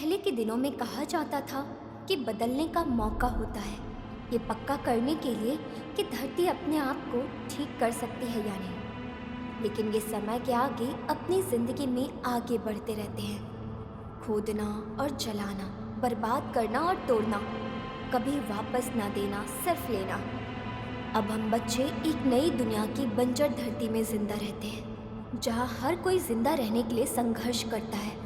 पहले के दिनों में कहा जाता था कि बदलने का मौका होता है, ये पक्का करने के लिए कि धरती अपने आप को ठीक कर सकती है या नहीं। लेकिन ये समय के आगे अपनी जिंदगी में आगे बढ़ते रहते हैं, खोदना और जलाना, बर्बाद करना और तोड़ना, कभी वापस ना देना, सिर्फ लेना। अब हम बच्चे एक नई दुनिया की बंजर धरती में जिंदा रहते हैं, जहाँ हर कोई जिंदा रहने के लिए संघर्ष करता है।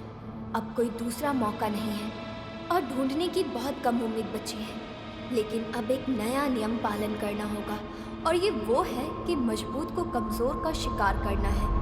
अब कोई दूसरा मौका नहीं है और ढूंढने की बहुत कम उम्मीद बची है। लेकिन अब एक नया नियम पालन करना होगा, और ये वो है कि मजबूत को कमजोर का शिकार करना है।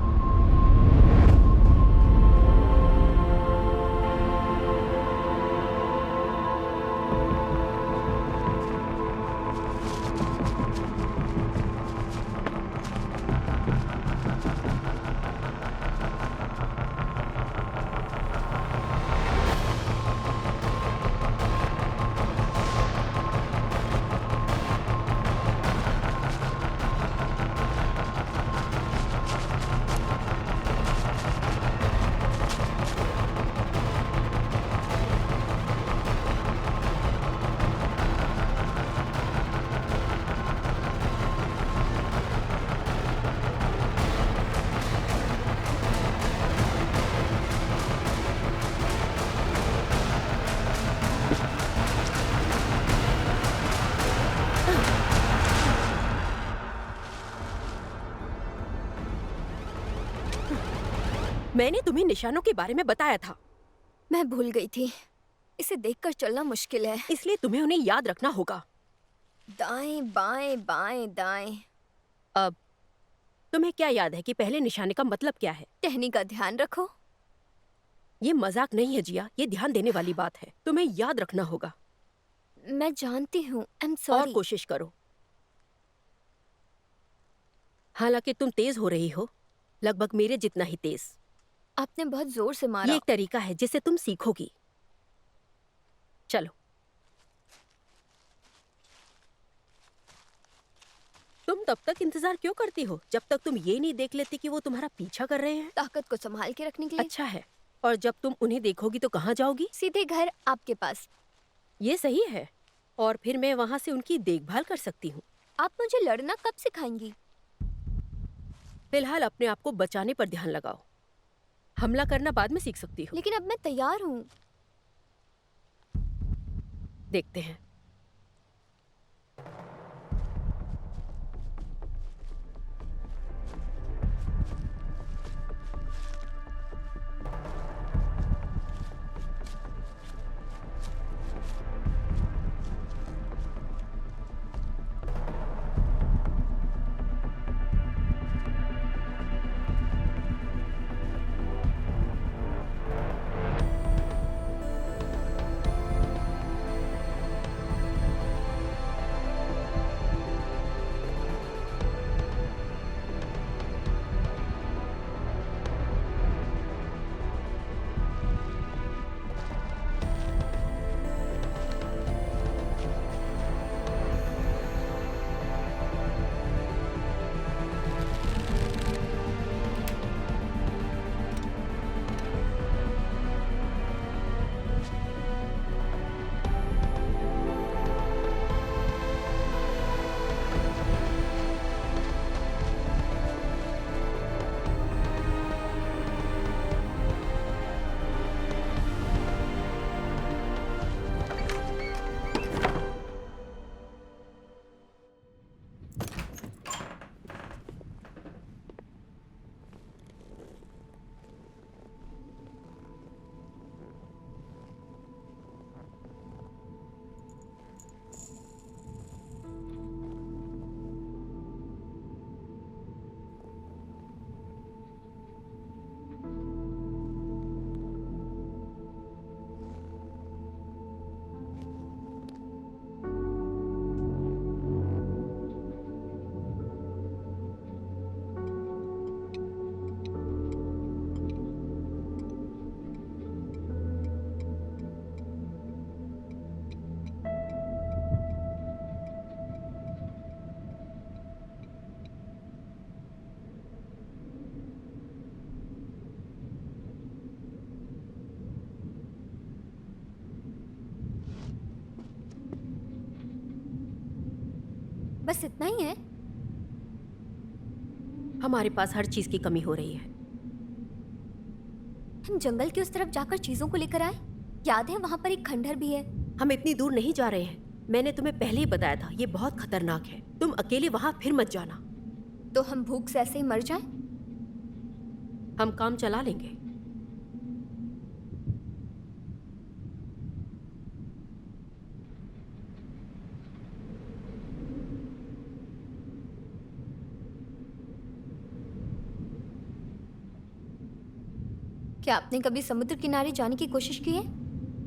मैंने तुम्हें निशानों के बारे में बताया था, मैं भूल गई थी। इसे देखकर चलना मुश्किल है। इसलिए तुम्हें उन्हें याद रखना होगा। दाएं बाएं बाएं दाएं। अब तुम्हें क्या याद है कि पहले निशाने का मतलब क्या है? टहनी का ध्यान रखो। ये मजाक नहीं है जिया, ये ध्यान देने वाली बात है। तुम्हें याद रखना होगा। मैं जानती हूँ, आई एम और सॉरी। कोशिश करो। हालांकि तुम तेज हो रही हो, लगभग मेरे जितना ही तेज। आपने बहुत जोर से ये मारा। एक तरीका है जिससे तुम सीखोगी। चलो। तुम तब तक इंतजार क्यों करती हो जब तक तुम ये नहीं देख लेती कि वो तुम्हारा पीछा कर रहे हैं? ताकत को संभाल के रखने के लिए। अच्छा है। और जब तुम उन्हें देखोगी तो कहाँ जाओगी? सीधे घर आपके पास। ये सही है। और फिर मैं वहां से उनकी देखभाल कर सकती हूँ। आप मुझे लड़ना कब सिखाएंगी? फिलहाल अपने आप को बचाने पर ध्यान लगाओ। हमला करना बाद में सीख सकती हो। लेकिन अब मैं तैयार हूँ। देखते हैं। बस इतना ही है? हमारे पास हर चीज की कमी हो रही है। हम जंगल की उस तरफ जाकर चीजों को लेकर आए। याद है वहाँ पर एक खंडहर भी है। हम इतनी दूर नहीं जा रहे हैं। मैंने तुम्हें पहले ही बताया था, ये बहुत खतरनाक है। तुम अकेले वहां फिर मत जाना। तो हम भूख से ऐसे ही मर जाएं? हम काम चला लेंगे। क्या आपने कभी समुद्र किनारे जाने की कोशिश की है?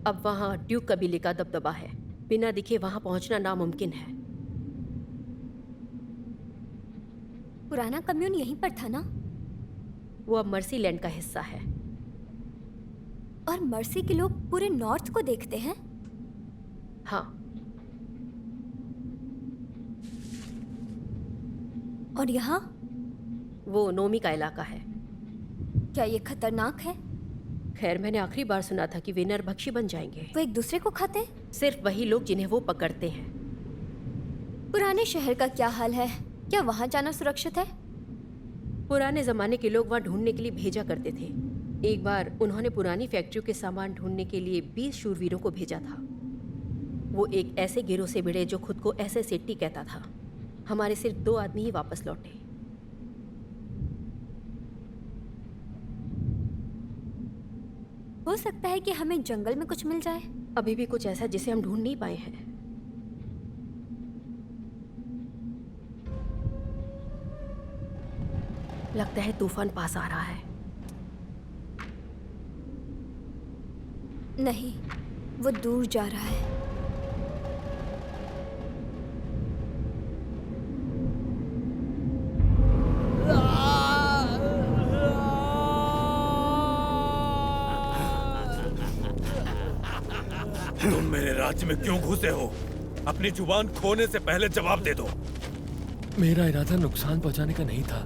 अब वहाँ ड्यूक कबीले का दबदबा है। बिना दिखे वहां पहुंचना नामुमकिन है। पुराना कम्यून यहीं पर था ना? वो अब मर्सी लैंड का हिस्सा है। और मर्सी के लोग पूरे नॉर्थ को देखते हैं? हाँ। और यहाँ? वो नोमी का इलाका है। क्या ये खतरनाक है? खैर, मैंने आखिरी बार सुना था कि वे नरभक्षी बन जाएंगे। वो एक दूसरे को खाते हैं? सिर्फ वही लोग जिन्हें वो पकड़ते हैं। पुराने शहर का क्या हाल है? क्या वहां जाना सुरक्षित है? पुराने जमाने के लोग वहां ढूंढने के लिए भेजा करते थे। एक बार उन्होंने पुरानी फैक्ट्रियों के सामान ढूंढने के लिए 20 शूरवीरों को भेजा था। वो एक ऐसे गिरोह से भिड़े जो खुद को ऐसे सेट्टी कहता था। हमारे सिर्फ 2 आदमी ही वापस लौटे। हो सकता है कि हमें जंगल में कुछ मिल जाए। अभी भी कुछ ऐसा जिसे हम ढूंढ नहीं पाए हैं। लगता है तूफान पास आ रहा है। नहीं, वो दूर जा रहा है। तुम मेरे राज्य में क्यों घुसे हो? अपनी जुबान खोने से पहले जवाब दे दो। मेरा इरादा नुकसान पहुंचाने का नहीं था।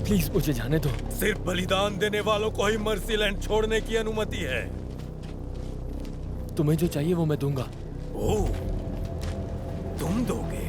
प्लीज मुझे जाने दो। सिर्फ बलिदान देने वालों को ही मर्सीलैंड छोड़ने की अनुमति है। तुम्हें जो चाहिए वो मैं दूंगा। ओह, तुम दोगे?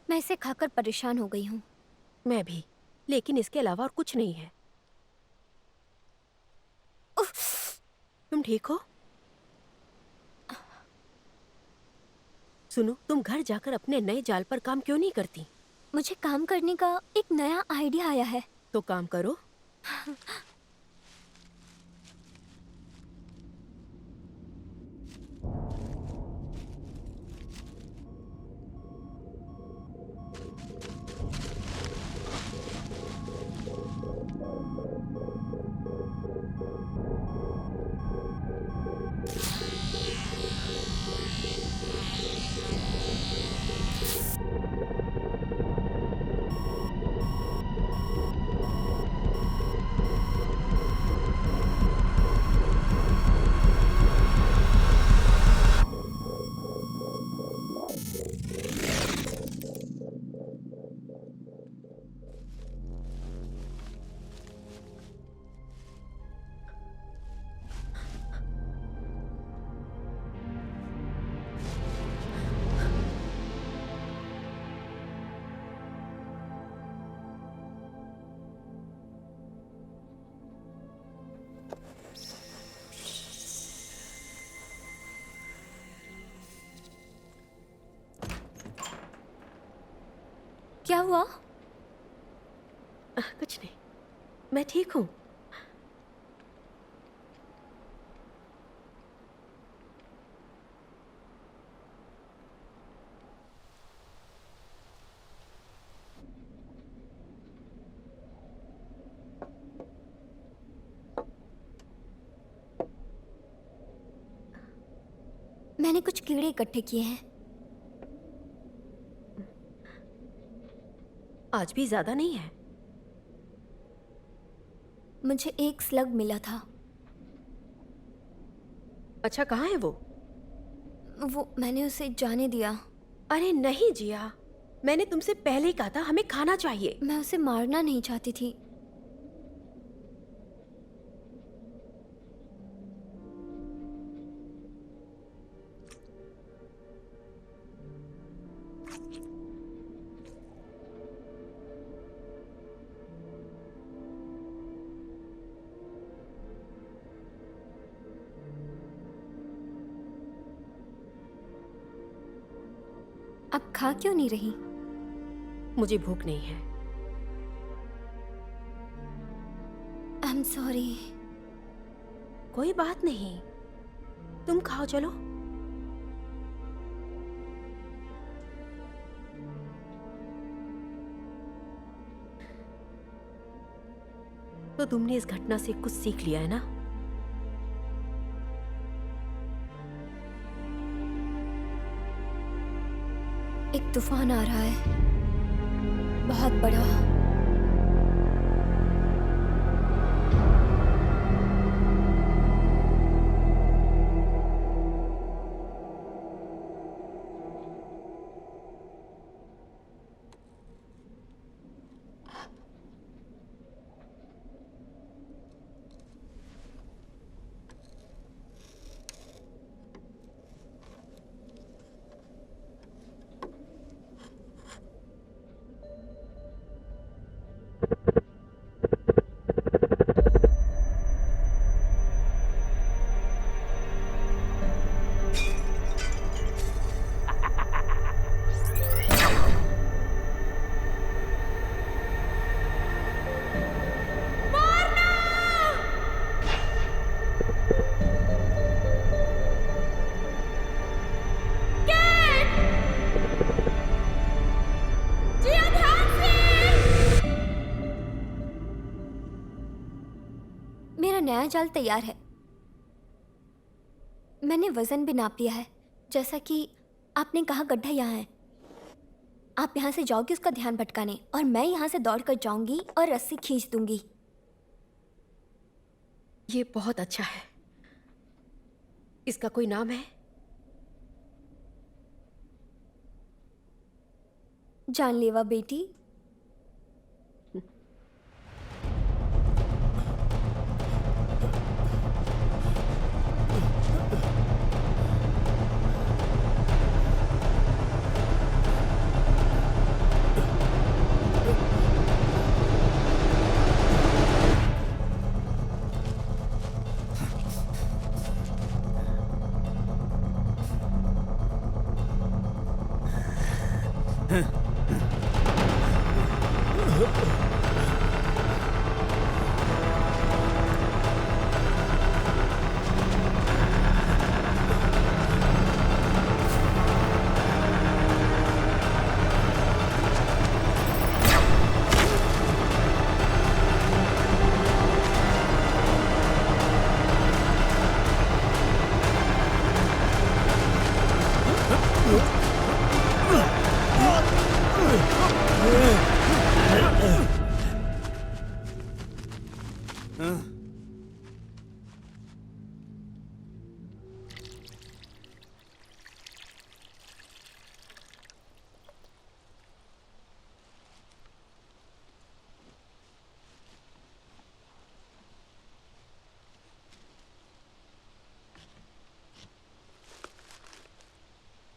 मैं इसे खाकर परेशान हो गई हूँ। मैं भी, लेकिन इसके अलावा और कुछ नहीं है। तुम ठीक हो? सुनो, तुम घर जाकर अपने नए जाल पर काम क्यों नहीं करती? मुझे काम करने का एक नया आइडिया आया है। तो काम करो। क्या हुआ? कुछ नहीं, मैं ठीक हूँ। मैंने कुछ कीड़े इकट्ठे किए हैं। आज भी ज्यादा नहीं है। मुझे एक स्लग मिला था। अच्छा, कहाँ है वो? वो मैंने उसे जाने दिया। अरे नहीं जिया, मैंने तुमसे पहले ही कहा था हमें खाना चाहिए। मैं उसे मारना नहीं चाहती थी। अब खा क्यों नहीं रही? मुझे भूख नहीं है। I am sorry. कोई बात नहीं, तुम खाओ, चलो। तो तुमने इस घटना से कुछ सीख लिया है ना? एक तूफान आ रहा है, बहुत बड़ा। मेरा नया जाल तैयार है। मैंने वजन भी नाप लिया है। जैसा कि आपने कहा, गड्ढा यहाँ है। आप यहाँ से जाओगे उसका ध्यान भटकाने, और मैं यहाँ से दौड़ कर जाऊंगी और रस्सी खींच दूंगी। ये बहुत अच्छा है। इसका कोई नाम है? जानलेवा बेटी।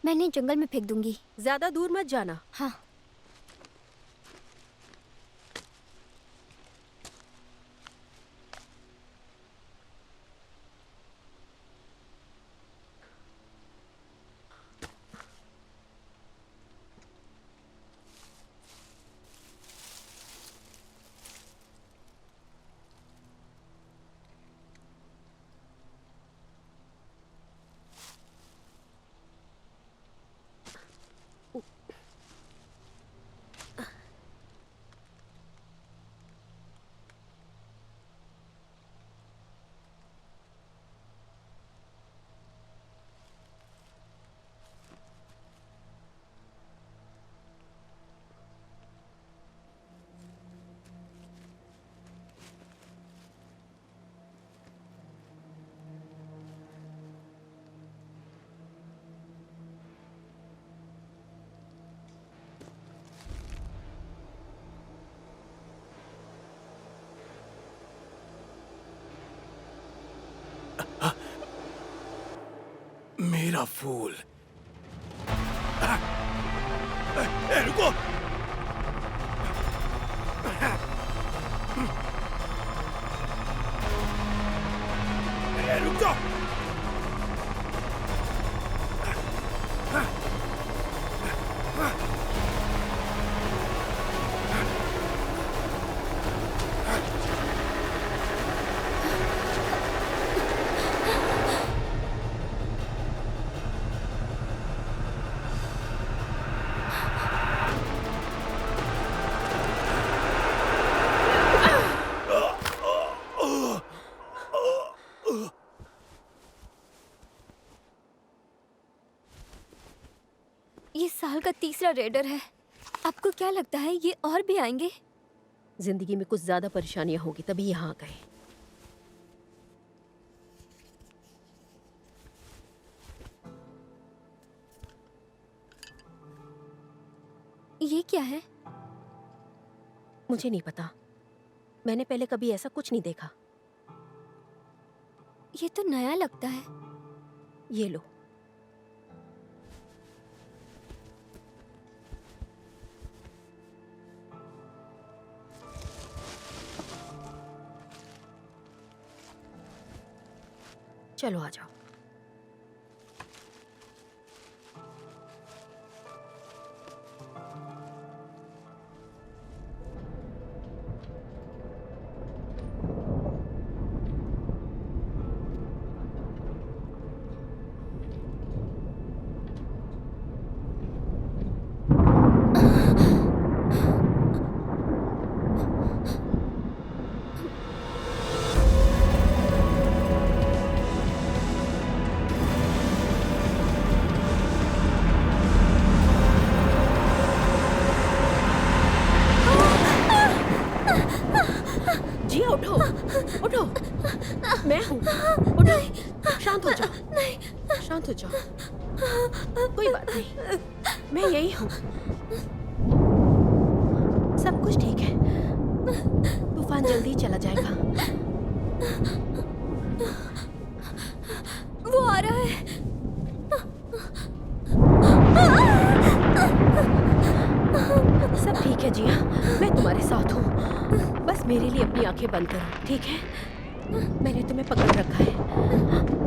मैं इन्हें जंगल में फेंक दूंगी। ज्यादा दूर मत जाना। हाँ। मेरा फूल। रुको। रुक जाओ। ये साल का तीसरा रेडर है। आपको क्या लगता है ये और भी आएंगे? जिंदगी में कुछ ज्यादा परेशानियां होगी तभी यहाँ आ गए। ये क्या है? मुझे नहीं पता, मैंने पहले कभी ऐसा कुछ नहीं देखा। ये तो नया लगता है। ये लो। चलो आ जाओ। जिया उठो, उठो। मैं हूँ, उठो। शांत हो जाओ, शांत हो जाओ। कोई बात नहीं, मैं यही हूँ। सब कुछ ठीक है, तूफान जल्दी चला जाएगा। वो आ रहा है। सब ठीक है जिया, मैं तुम्हारे साथ हूँ। बस मेरे लिए अपनी आंखें बंद करो, ठीक है? मैंने तुम्हें पकड़ रखा है।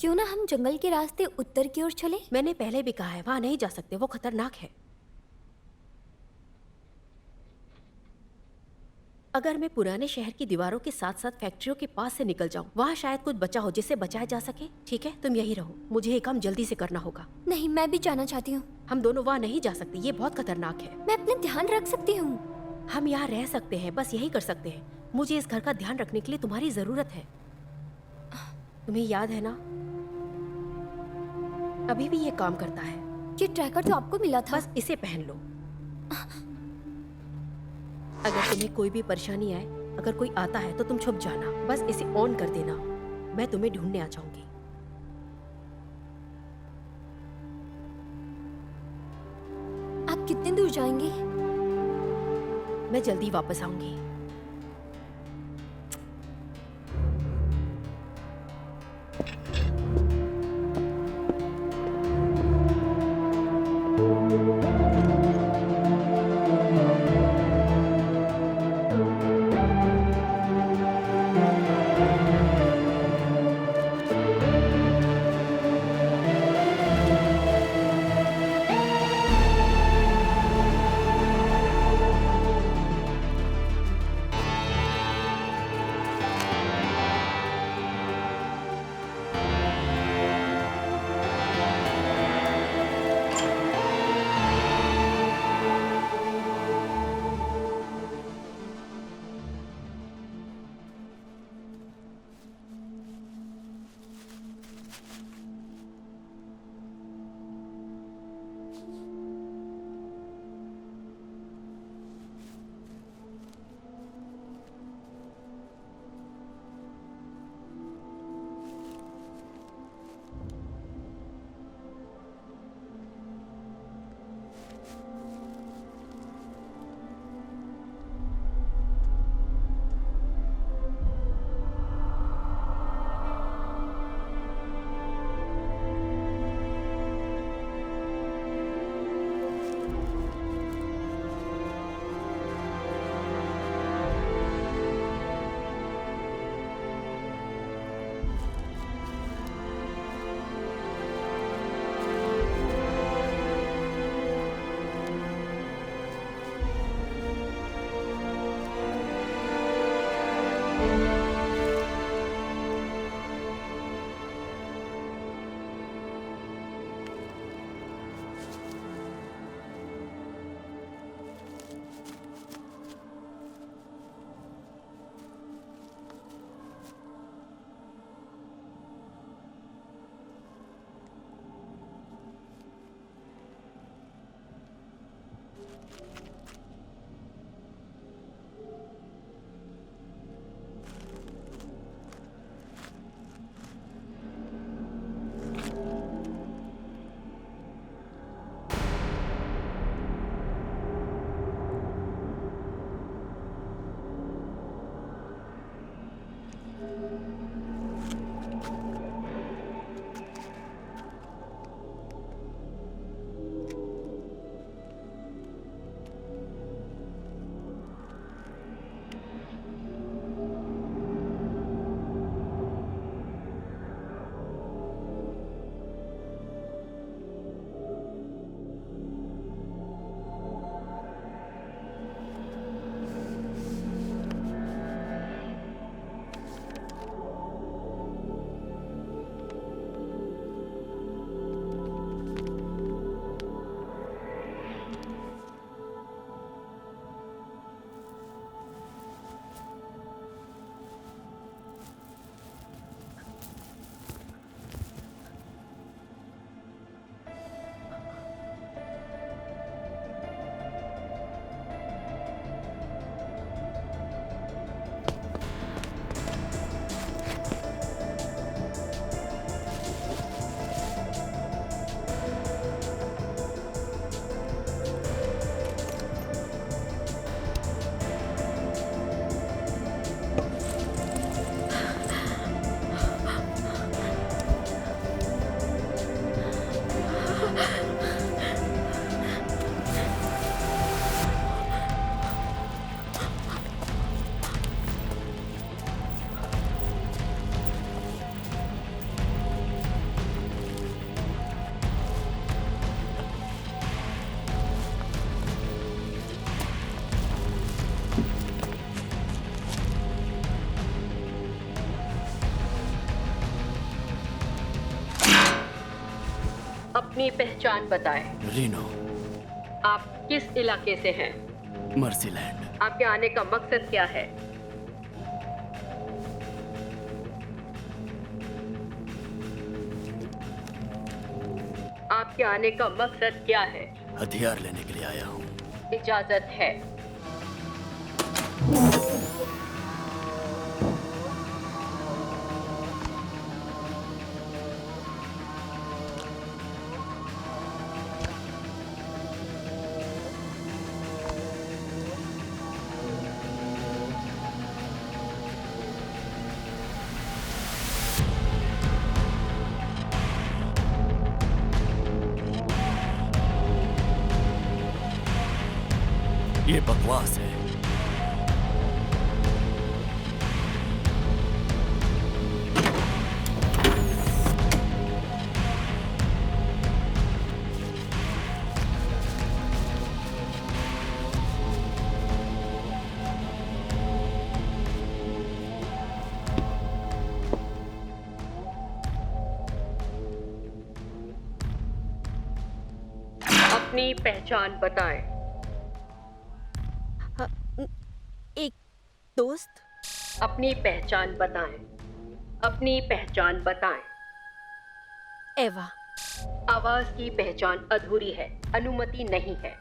क्यों ना हम जंगल के रास्ते उत्तर की ओर चले? मैंने पहले भी कहा है, वहां नहीं जा सकते, वो खतरनाक है। अगर मैं पुराने शहर की दीवारों के साथ साथ फैक्ट्रियों के पास से निकल जाऊं, वहां शायद कुछ बचा हो जिससे बचाया जा सके। ठीक है, तुम यही रहो, मुझे ये काम जल्दी से करना होगा। नहीं, मैं भी जाना चाहती हूँ। हम दोनों वहां नहीं जा सकते, ये बहुत खतरनाक है। मैं अपने ध्यान रख सकती हूँ। हम यहाँ रह सकते हैं, बस यही कर सकते हैं। मुझे इस घर का ध्यान रखने के लिए तुम्हारी जरूरत है। तुम्हें याद है ना, अभी भी ये काम करता है। ये ट्रैकर तो आपको मिला था। बस इसे पहन लो। अगर तुम्हें कोई भी परेशानी आए, अगर कोई आता है तो तुम छुप जाना, बस इसे ऑन कर देना। मैं तुम्हें ढूंढने आ जाऊंगी। आप कितने दूर जाएंगे? मैं जल्दी वापस आऊंगी। अपनी पहचान बताएं। रीनो, आप किस इलाके से हैं? मर्सीलैंड। आपके आने का मकसद क्या है? आपके आने का मकसद क्या है? हथियार लेने के लिए आया हूँ। इजाजत है। ये बकवास है। अपनी पहचान बताएं। एक दोस्त। अपनी पहचान बताएं। अपनी पहचान बताएं। एवा। आवाज की पहचान अधूरी है, अनुमति नहीं है।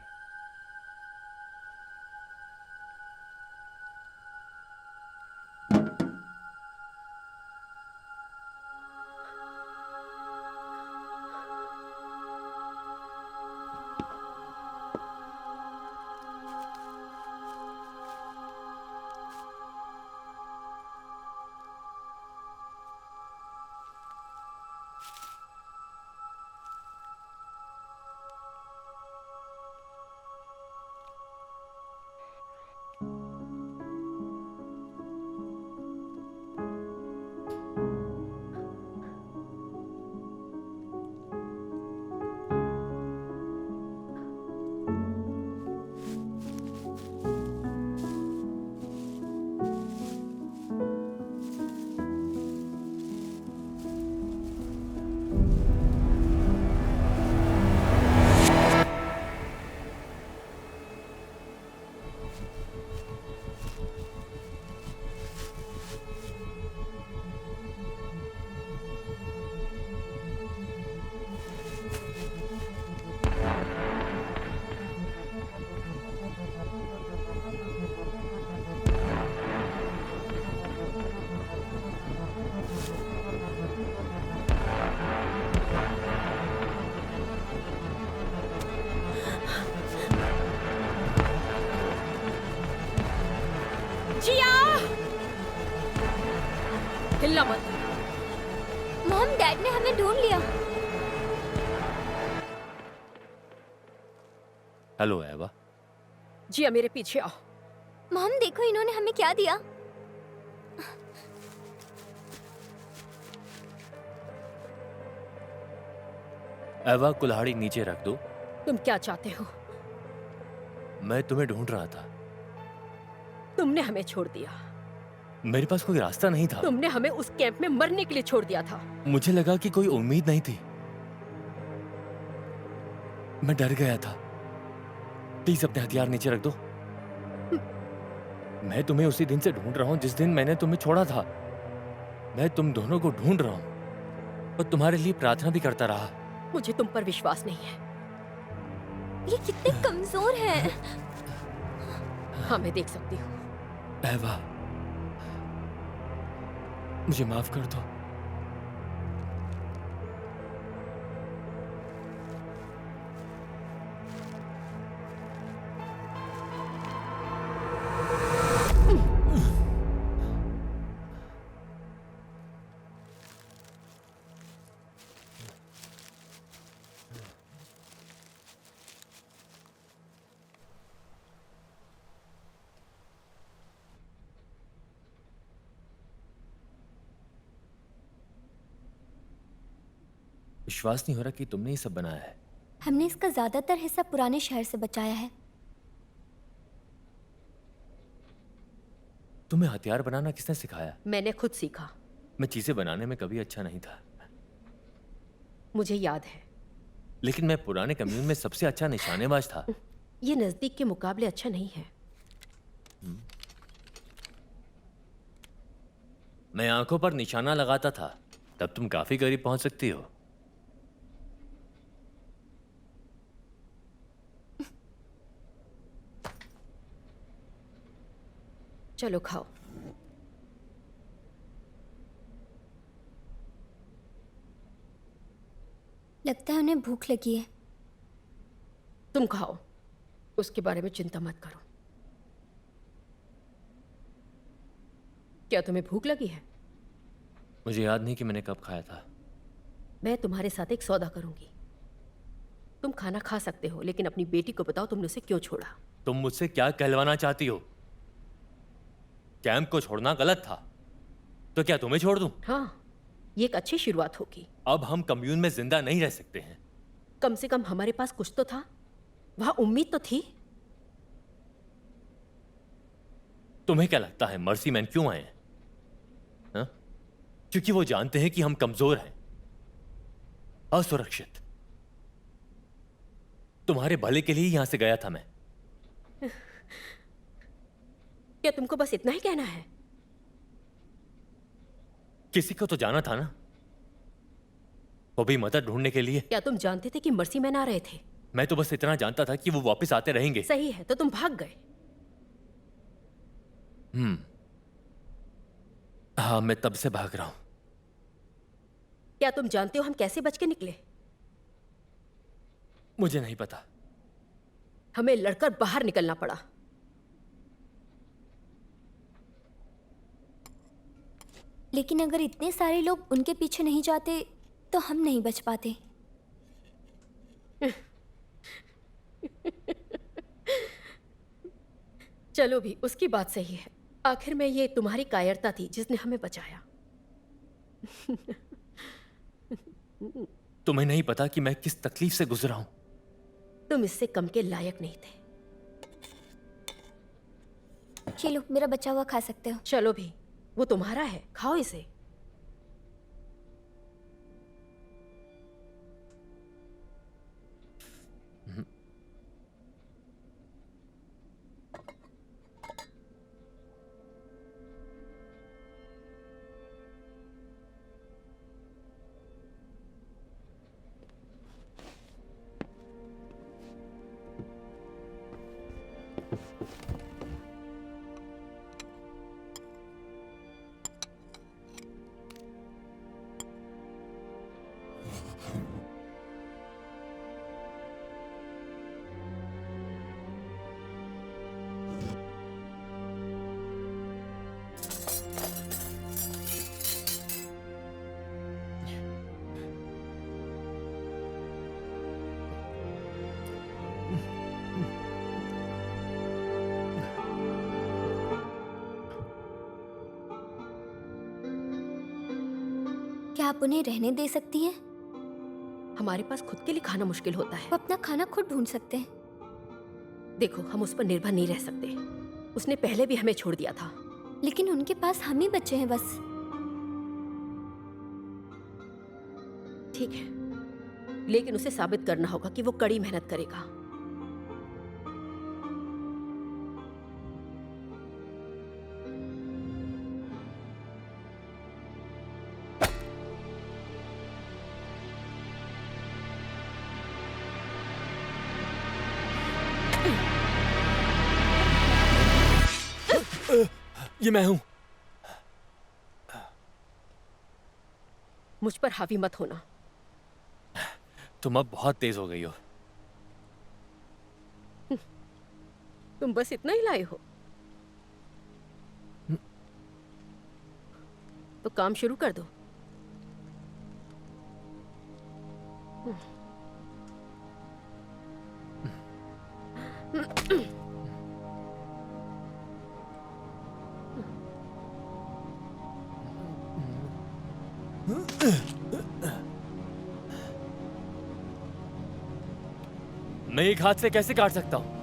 हिलना मत। मॉम, डैड ने हमें ढूंढ लिया। हेलो एवा। जिया मेरे पीछे आओ। मॉम देखो, इन्होंने हमें क्या दिया। एवा, कुल्हाड़ी नीचे रख दो। तुम क्या चाहते हो? मैं तुम्हें ढूंढ रहा था। तुमने हमें छोड़ दिया। मेरे पास कोई रास्ता नहीं था। तुमने हमें उस कैंप में मरने के लिए छोड़ दिया था। मुझे लगा कि कोई उम्मीद नहीं थी। मैं डर गया था। प्लीज अपने हथियार नीचे रख दो। मैं तुम्हें उसी दिन से ढूंढ रहा हूं जिस दिन मैंने तुम्हें छोड़ा था। मैं तुम दोनों को ढूंढ रहा हूं और तुम्हारे लिए प्रार्थना भी करता रहा। मुझे तुम पर विश्वास नहीं है। ये कितने कमजोर हैं। हाँ, मैं देख सकती हूँ। एवा, मुझे माफ कर दो। विश्वास नहीं हो रहा कि तुमने ये सब बनाया है। हमने इसका ज्यादातर हिस्सा पुराने शहर से बचाया है। तुम्हें हथियार बनाना किसने सिखाया? मैंने खुद सीखा। मैं चीजें बनाने में कभी अच्छा नहीं था। मुझे याद है, लेकिन मैं पुराने कम्यून में सबसे अच्छा निशानेबाज था। ये नजदीक के मुकाबले अच्छा नहीं है। मैं आंखों पर निशाना लगाता था, तब तुम काफी करीब पहुंच सकती हो। चलो खाओ। लगता है उन्हें भूख लगी है। तुम खाओ, उसके बारे में चिंता मत करो। क्या तुम्हें भूख लगी है? मुझे याद नहीं कि मैंने कब खाया था। मैं तुम्हारे साथ एक सौदा करूंगी। तुम खाना खा सकते हो, लेकिन अपनी बेटी को बताओ तुमने उसे क्यों छोड़ा। तुम मुझसे क्या कहलवाना चाहती हो? कैंप को छोड़ना गलत था, तो क्या तुम्हें छोड़ दूं? हाँ, ये एक अच्छी शुरुआत होगी। अब हम कम्यून में जिंदा नहीं रह सकते हैं। कम से कम हमारे पास कुछ तो था, वहां उम्मीद तो थी। तुम्हें क्या लगता है मर्सी मैन क्यों आए हैं? हाँ? क्योंकि वो जानते हैं कि हम कमजोर हैं, असुरक्षित। तुम्हारे भले के लिए ही यहां से गया था मैं। क्या तुमको बस इतना ही कहना है? किसी को तो जाना था ना, वो भी मदद ढूंढने के लिए। क्या तुम जानते थे कि मर्सी मैन आ रहे थे? मैं तो बस इतना जानता था कि वो वापस आते रहेंगे। सही है, तो तुम भाग गए। हाँ, मैं तब से भाग रहा हूं। क्या तुम जानते हो हम कैसे बच के निकले? मुझे नहीं पता। हमें लड़कर बाहर निकलना पड़ा। लेकिन अगर इतने सारे लोग उनके पीछे नहीं जाते तो हम नहीं बच पाते। चलो भी, उसकी बात सही है। आखिर में ये तुम्हारी कायरता थी जिसने हमें बचाया। तुम्हें नहीं पता कि मैं किस तकलीफ से गुजरा हूं। तुम इससे कम के लायक नहीं थे। चलो, मेरा बचा हुआ खा सकते हो। चलो भी, वो तुम्हारा है, खाओ इसे। क्या आप उन्हें रहने दे सकती हैं? हमारे पास खुद के लिए खाना मुश्किल होता है। वो अपना खाना खुद ढूंढ सकते हैं। देखो, हम उस पर निर्भर नहीं रह सकते। उसने पहले भी हमें छोड़ दिया था। लेकिन उनके पास हम ही बच्चे हैं बस। ठीक है, लेकिन उसे साबित करना होगा कि वो कड़ी मेहनत करेगा। ये मैं हूं। मुझ पर हावी मत होना। तुम अब बहुत तेज हो गई हो। तुम बस इतना ही लाए हो, तो काम शुरू कर दो। मैं एक हाथ से कैसे काट सकता हूं?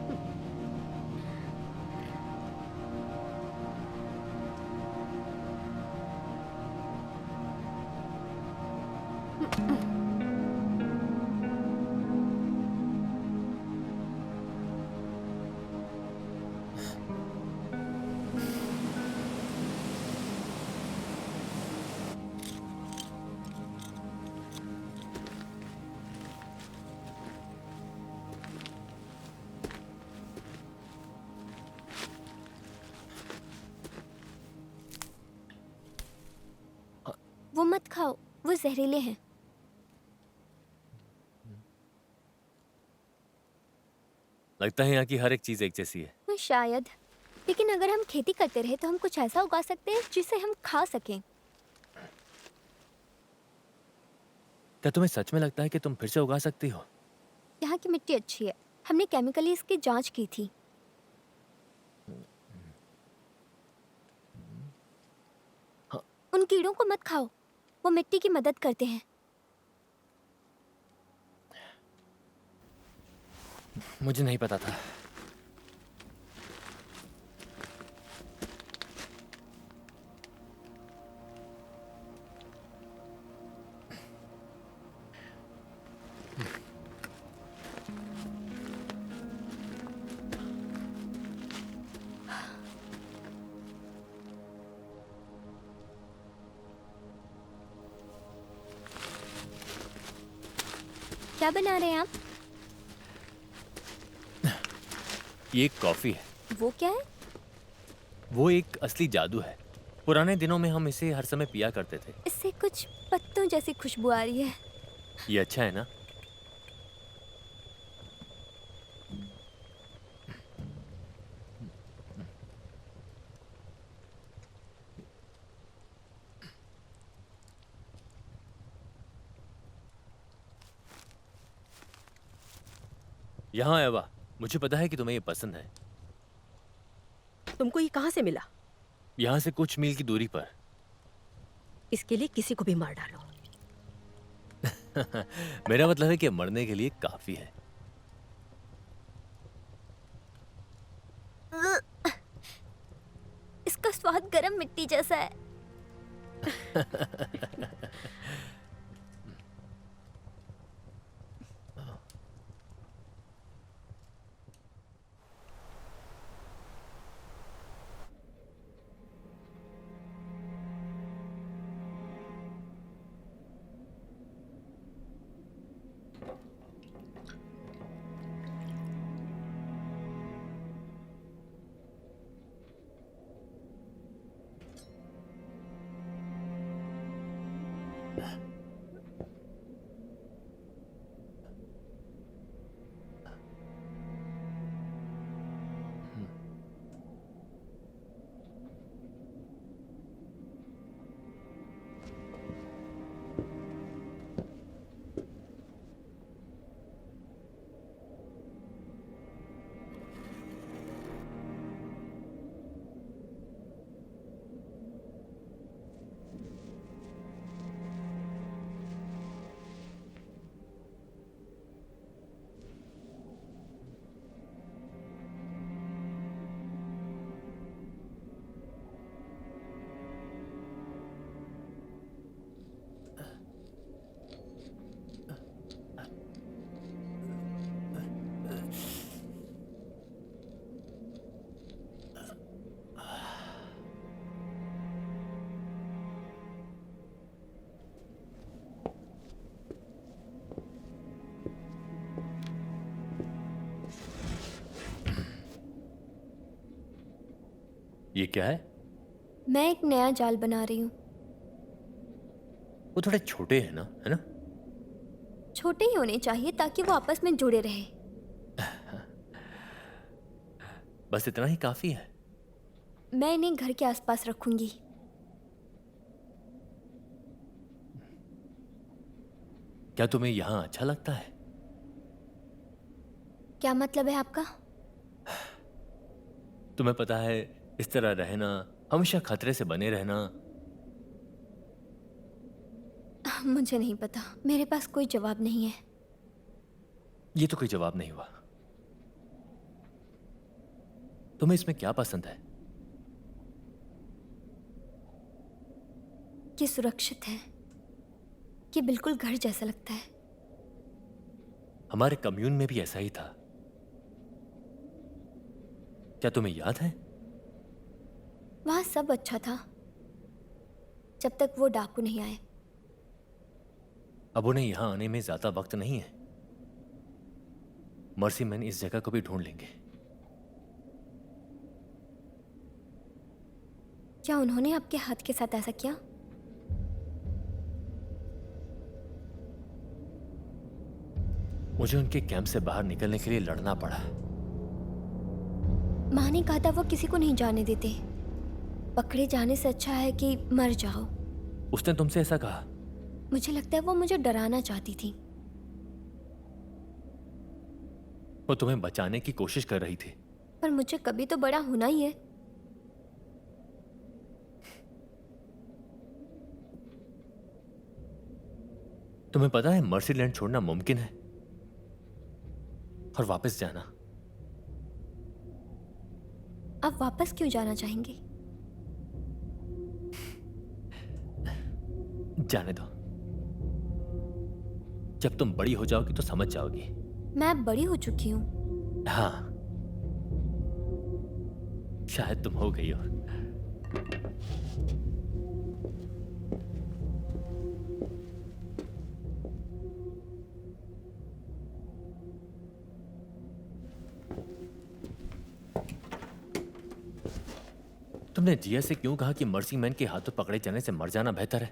खाओ, वो जहरीले हैं। लगता है यहाँ की हर एक चीज एक जैसी है। शायद, लेकिन अगर हम खेती करते रहे तो हम कुछ ऐसा उगा सकते हैं जिसे हम खा सकें। क्या तुम्हें सच में लगता है कि तुम फिर से उगा सकती हो? यहाँ की मिट्टी अच्छी है, हमने केमिकली इसकी जांच की थी। हाँ। उन कीड़ों को मत खाओ, वो मिट्टी की मदद करते हैं। मुझे नहीं पता था। क्या बना रहे हैं आप? ये एक कॉफी है। वो क्या है? वो एक असली जादू है। पुराने दिनों में हम इसे हर समय पिया करते थे। इससे कुछ पत्तों जैसी खुशबू आ रही है। ये अच्छा है ना? यहाँ एवा, मुझे पता है कि तुम्हें ये पसंद है। तुमको ये कहाँ से मिला? यहाँ से कुछ मील की दूरी पर। इसके लिए किसी को भी मार डालो। मेरा मतलब है कि मरने के लिए काफी है। इसका स्वाद गरम मिट्टी जैसा है। ये क्या है? मैं एक नया जाल बना रही हूँ। वो थोड़े छोटे हैं ना, है ना? छोटे ही होने चाहिए ताकि वो आपस में जुड़े रहे। बस इतना ही काफी है। मैं इन्हें घर के आसपास रखूंगी। क्या तुम्हें यहाँ अच्छा लगता है? क्या मतलब है आपका? तुम्हें पता है, इस तरह रहना, हमेशा खतरे से बने रहना। मुझे नहीं पता, मेरे पास कोई जवाब नहीं है। ये तो कोई जवाब नहीं हुआ। तुम्हें इसमें क्या पसंद है? ये सुरक्षित है, ये बिल्कुल घर जैसा लगता है। हमारे कम्यून में भी ऐसा ही था। क्या तुम्हें याद है? वहां सब अच्छा था जब तक वो डाकू नहीं आए। अब उन्हें यहां आने में ज्यादा वक्त नहीं है। मर्सी मैन इस जगह को भी ढूंढ लेंगे। क्या उन्होंने आपके हाथ के साथ ऐसा किया? मुझे उनके कैंप से बाहर निकलने के लिए लड़ना पड़ा। माँ ने कहा था वो किसी को नहीं जाने देते। पकड़े जाने से अच्छा है कि मर जाओ। उसने तुमसे ऐसा कहा? मुझे लगता है वो मुझे डराना चाहती थी। वो तुम्हें बचाने की कोशिश कर रही थी। पर मुझे कभी तो बड़ा होना ही है। तुम्हें पता है मर्सीलैंड छोड़ना मुमकिन है और वापस जाना। आप वापस क्यों जाना चाहेंगे? जाने दो। जब तुम बड़ी हो जाओगी तो समझ जाओगी। मैं अब बड़ी हो चुकी हूँ। हाँ, शायद तुम हो गई हो। तुमने जिया से क्यों कहा कि मर्सी मैन के हाथों पकड़े जाने से मर जाना बेहतर है?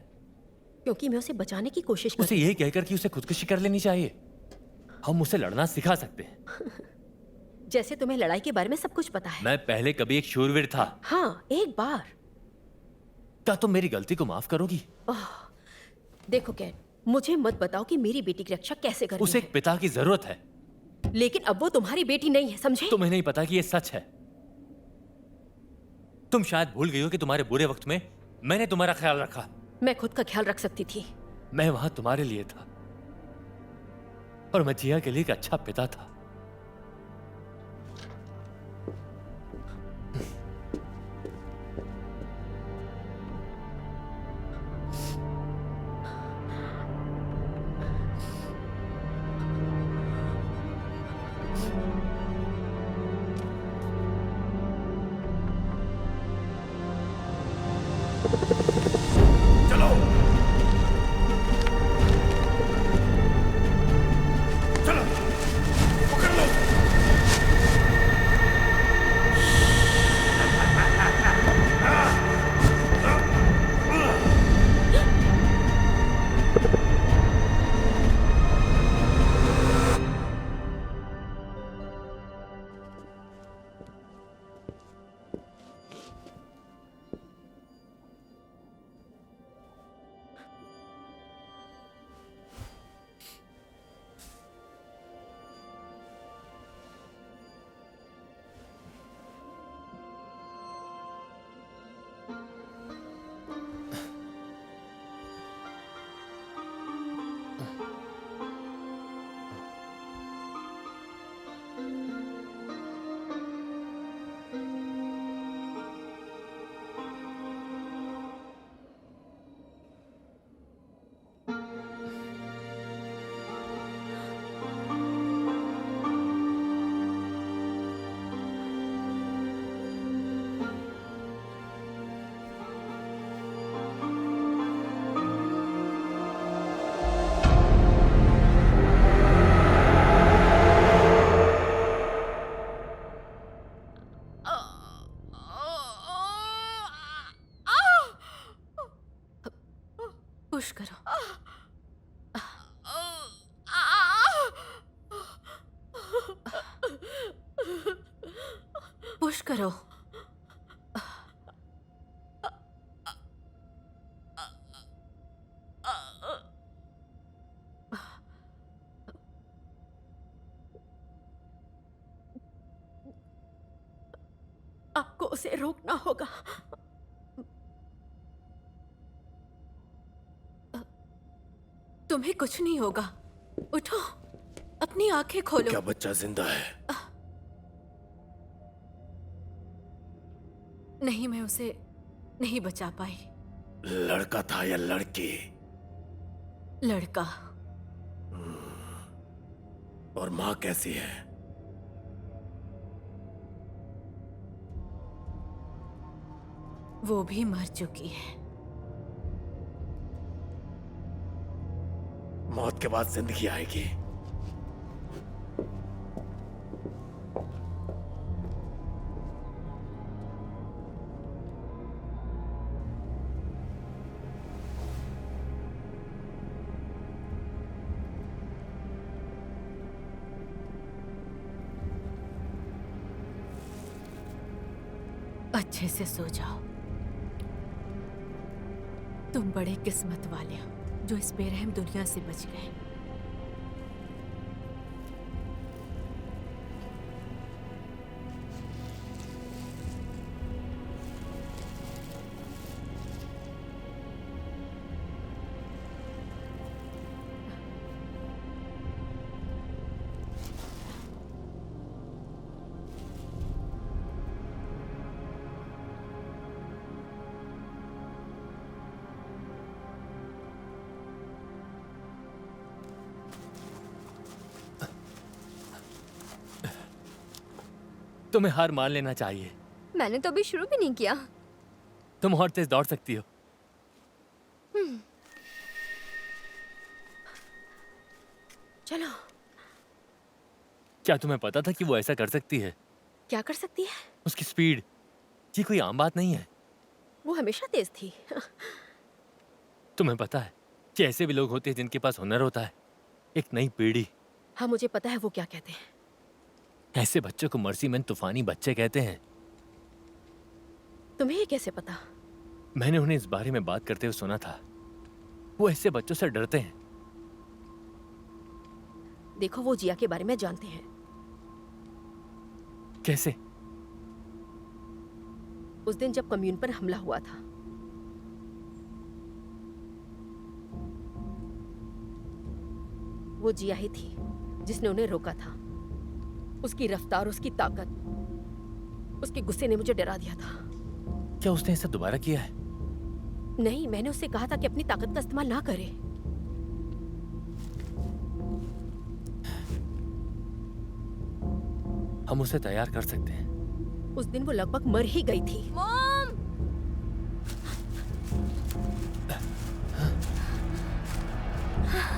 क्योंकि मैं उसे बचाने की कोशिश कर उसे यही कहकर कि उसे खुदकुशी कर लेनी चाहिए। हम उसे लड़ना सिखा सकते हैं। जैसे तुम्हें लड़ाई के बारे में सब कुछ पता है। मैं पहले कभी एक शूरवीर था। हाँ, एक बार। क्या तुम मेरी गलती को माफ करोगी? देखो कैट, मुझे मत बताओ कि मेरी बेटी की रक्षा कैसे करनी उसे है। एक पिता की जरूरत है। लेकिन अब वो तुम्हारी बेटी नहीं है, समझे? तुम्हें नहीं पता कि ये सच है। तुम शायद भूल गई हो कि तुम्हारे बुरे वक्त में मैंने तुम्हारा ख्याल रखा। मैं खुद का ख्याल रख सकती थी। मैं वहां तुम्हारे लिए था और मैं जिया के लिए एक अच्छा पिता था। चलो चलो, पकड़ लो। पुश करो। पुश करो। आपको उसे रोकना होगा। तुम्हें कुछ नहीं होगा। उठो, अपनी आंखें खोलो। क्या बच्चा जिंदा है? नहीं, मैं उसे नहीं बचा पाई। लड़का था या लड़की? लड़का। और माँ कैसी है? वो भी मर चुकी है। मौत के बाद जिंदगी आएगी। अच्छे से सो जाओ। तुम बड़े किस्मत वाले हो जो इस बेरहम दुनिया से बच गए। तुम्हें हार मान लेना चाहिए। मैंने तो अभी शुरू भी नहीं किया। तुम और तेज दौड़ सकती हो। चलो। क्या तुम्हें पता था कि वो ऐसा कर सकती है? क्या कर सकती है? उसकी स्पीड, ये कोई आम बात नहीं है। वो हमेशा तेज थी। तुम्हें पता है कि ऐसे भी लोग होते हैं जिनके पास हुनर होता है। एक नई पीढ़ी। हाँ, मुझे पता है वो क्या कहते हैं। ऐसे बच्चों को मर्सीमैन तूफानी बच्चे कहते हैं। तुम्हें ये कैसे पता? मैंने उन्हें इस बारे में बात करते हुए सुना था। वो ऐसे बच्चों से डरते हैं। देखो, वो जिया के बारे में जानते हैं। कैसे? उस दिन जब कम्यून पर हमला हुआ था, वो जिया ही थी जिसने उन्हें रोका था। उसकी रफ्तार, उसकी ताकत, उसके गुस्से ने मुझे डरा दिया था। क्या उसने ऐसा दोबारा किया है? नहीं, मैंने उससे कहा था कि अपनी ताकत का इस्तेमाल ना करे। हम उसे तैयार कर सकते हैं। उस दिन वो लगभग मर ही गई थी। मॉम!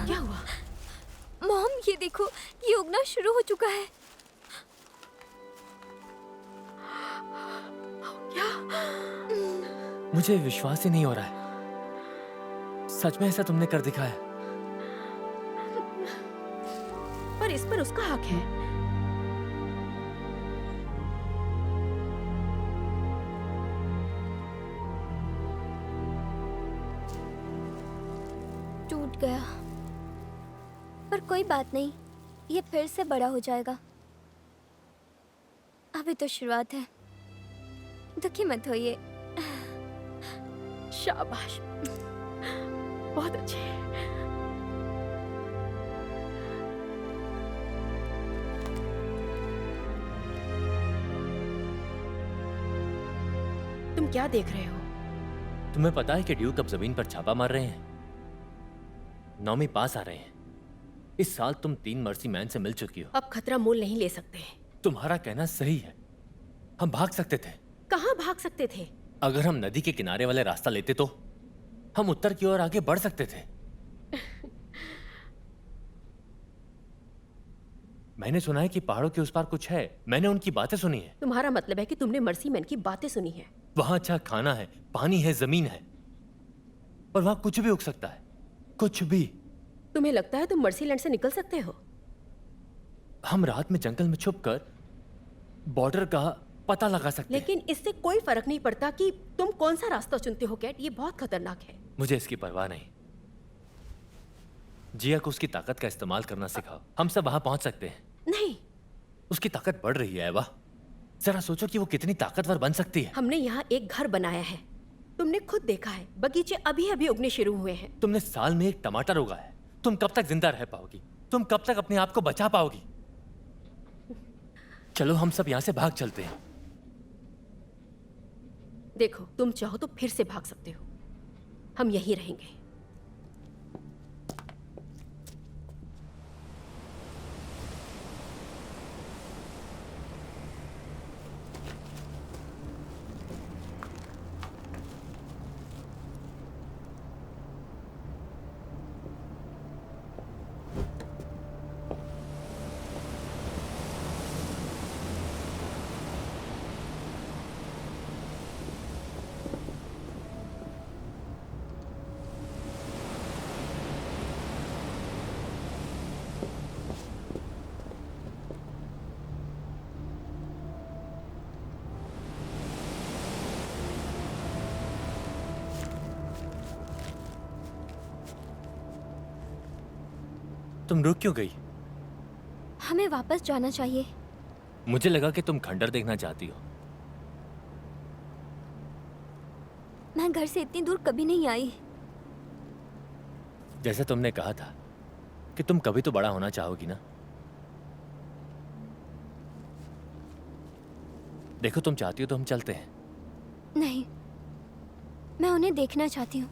क्या हुआ? मॉम, ये देखो, ये उगना शुरू हो चुका है। क्या? मुझे विश्वास ही नहीं हो रहा है। सच में ऐसा तुमने कर दिखाया? पर इस पर उसका हक है। टूट गया, पर कोई बात नहीं, ये फिर से बड़ा हो जाएगा। अभी तो शुरुआत है, दुखी मत होइए। शाबाश, बहुत अच्छे। तुम क्या देख रहे हो? तुम्हें पता है कि ड्यूक अब जमीन पर छापा मार रहे हैं? नौमी पास आ रहे हैं। इस साल तुम 3 मर्सी मैन से मिल चुकी हो। अब खतरा मोल नहीं ले सकते। तुम्हारा कहना सही है। हम भाग सकते थे। कहाँ भाग सकते थे? अगर हम नदी के किनारे वाले रास्ता लेते तो हम उत्तर की ओर आगे बढ़ सकते थे। मैंने सुना है कि पहाड़ों के उस पार कुछ है। मैंने उनकी बातें सुनी है। तुम्हारा मतलब है कि तुमने मर्सी मैन की बातें सुनी है? वहां अच्छा खाना है, पानी है, जमीन है, और वहां कुछ भी उग सकता है, कुछ भी। तुम्हें लगता है तुम मर्सीलैंड से निकल सकते हो? हम रात में जंगल में छुपकर बॉर्डर का पता लगा सकते हैं। लेकिन इससे कोई फर्क नहीं पड़ता कि तुम कौन सा रास्ता चुनते हो कैट। ये बहुत खतरनाक है। मुझे इसकी परवाह नहीं। जिया को उसकी ताकत का इस्तेमाल करना सिखाओ। हम सब वहां पहुंच सकते हैं। नहीं, उसकी ताकत बढ़ रही है। वाह, जरा सोचो कि वो कितनी ताकतवर बन सकती है। हमने यहाँ एक घर बनाया है। तुमने खुद देखा है, बगीचे अभी अभी उगने शुरू हुए हैं। तुमने साल में एक टमाटर उगाया है। तुम कब तक जिंदा रह पाओगी? तुम कब तक अपने आप को बचा पाओगी? चलो हम सब यहाँ से भाग चलते हैं। देखो, तुम चाहो तो फिर से भाग सकते हो। हम यहीं रहेंगे। तुम रुक क्यों गई? हमें वापस जाना चाहिए। मुझे लगा कि तुम खंडर देखना चाहती हो। मैं घर से इतनी दूर कभी नहीं आई। जैसे तुमने कहा था कि तुम कभी तो बड़ा होना चाहोगी ना। देखो, तुम चाहती हो तो हम चलते हैं। नहीं, मैं उन्हें देखना चाहती हूँ।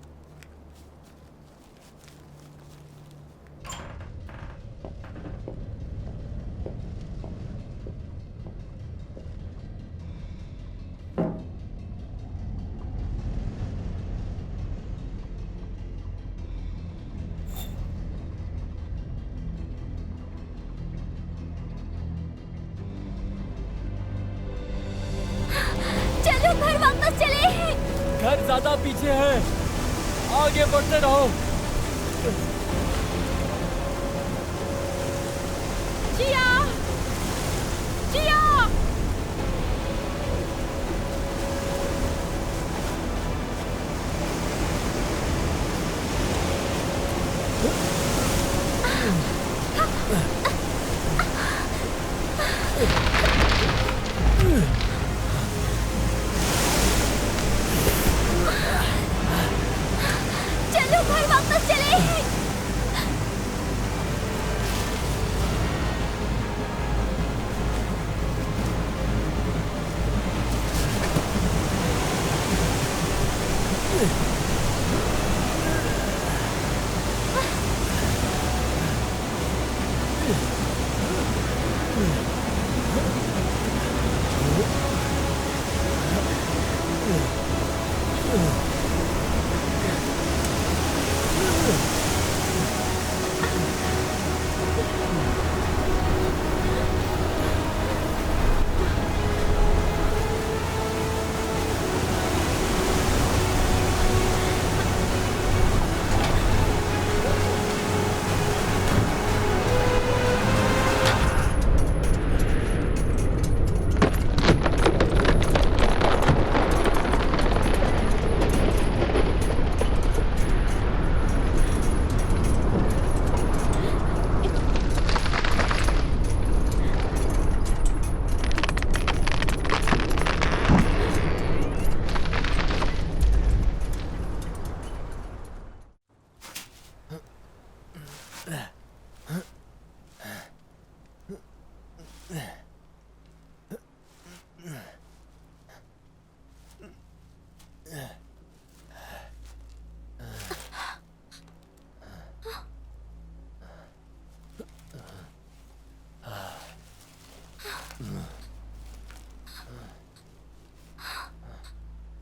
चलो घर वापस चले। घर ज्यादा पीछे है, आगे बढ़ते रहो। जिया! जिया! चलो घर वापस चले।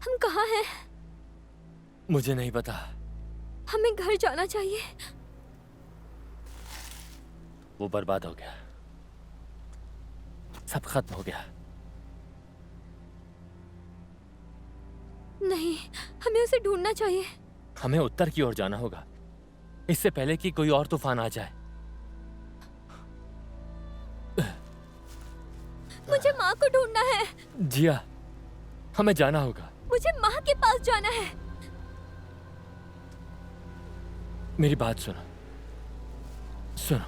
हम कहाँ हैं? मुझे नहीं पता। हमें घर जाना चाहिए। वो बर्बाद हो गया, सब खत्म हो गया। नहीं, हमें उसे ढूंढना चाहिए। हमें उत्तर की ओर जाना होगा, इससे पहले कि कोई और तूफान आ जाए। मुझे माँ को ढूंढना है। जिया, हमें जाना होगा। मुझे माँ के पास जाना है। मेरी बात सुनो, सुनो।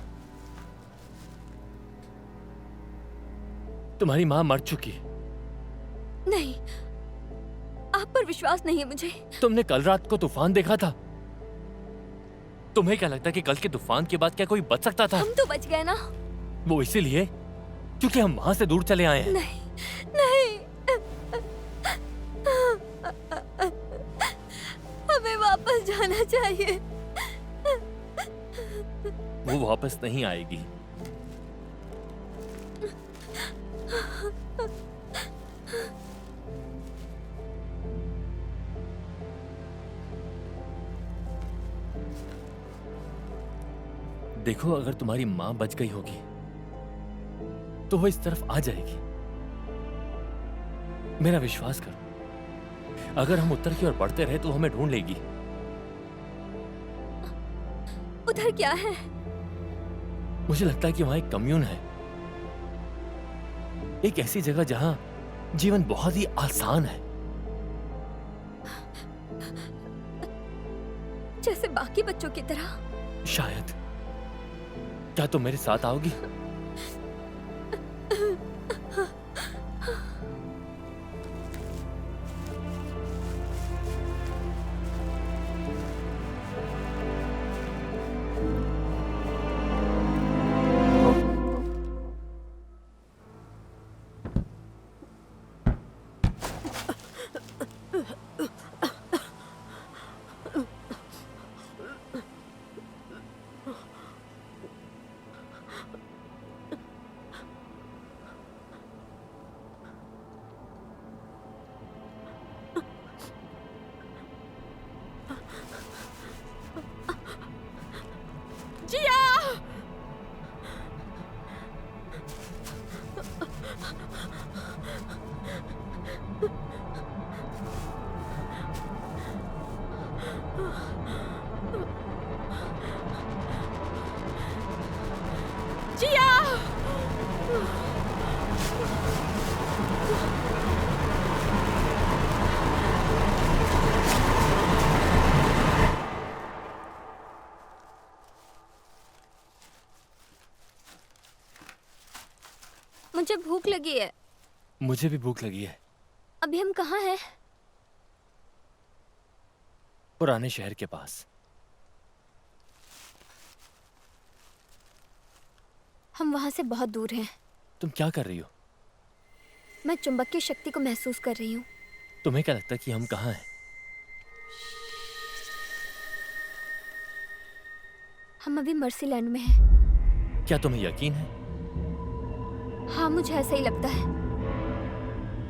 तुम्हारी माँ मर चुकी है। नहीं, आप पर विश्वास नहीं है मुझे। तुमने कल रात को तूफान देखा था। तुम्हें क्या लगता है कि कल के तूफान के बाद क्या कोई बच सकता था? हम तो बच गए ना। वो इसीलिए क्योंकि हम वहां से दूर चले आए हैं। नहीं, नहीं, हमें वापस जाना चाहिए। वो वापस नहीं आएगी। देखो, अगर तुम्हारी माँ बच गई होगी तो वो इस तरफ आ जाएगी। मेरा विश्वास करो, अगर हम उत्तर की ओर बढ़ते रहे तो हमें ढूंढ लेगी। उधर क्या है? मुझे लगता है कि वहां एक कम्यून है, एक ऐसी जगह जहां जीवन बहुत ही आसान है। जैसे बाकी बच्चों की तरह। शायद। क्या तुम मेरे साथ आओगी? मुझे भूख लगी है। मुझे भी भूख लगी है। अभी हम कहाँ हैं? पुराने शहर के पास। हम वहां से बहुत दूर हैं। तुम क्या कर रही हो? मैं चुंबक की शक्ति को महसूस कर रही हूँ। तुम्हें क्या लगता है कि हम कहाँ हैं? हम अभी मर्सीलैंड में हैं। क्या तुम्हें यकीन है? हाँ, मुझे ऐसा ही लगता है।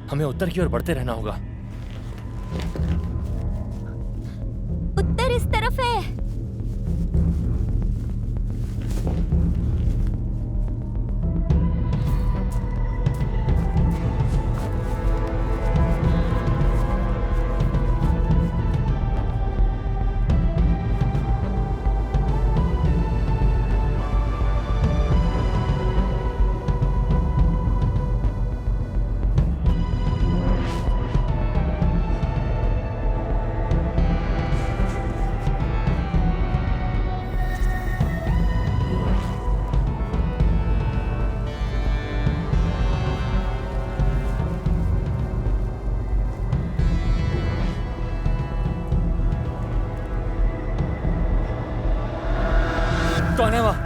हमें उत्तर की ओर बढ़ते रहना होगा। उत्तर इस तरफ है। कौन है वहां?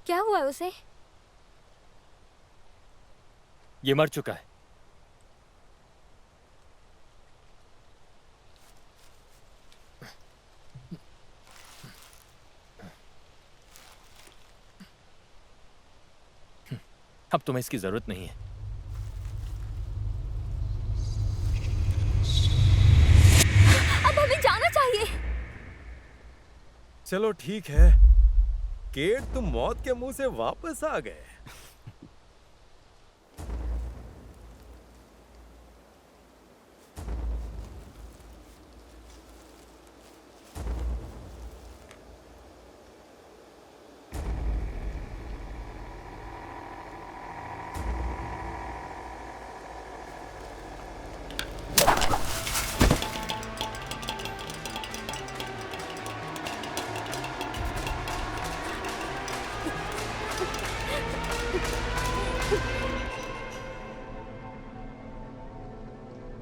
क्या हुआ उसे? ये मर चुका है। अब तुम्हें इसकी जरूरत नहीं है। अब हमें जाना चाहिए। चलो ठीक है, केट, तुम मौत के मुंह से वापस आ गए।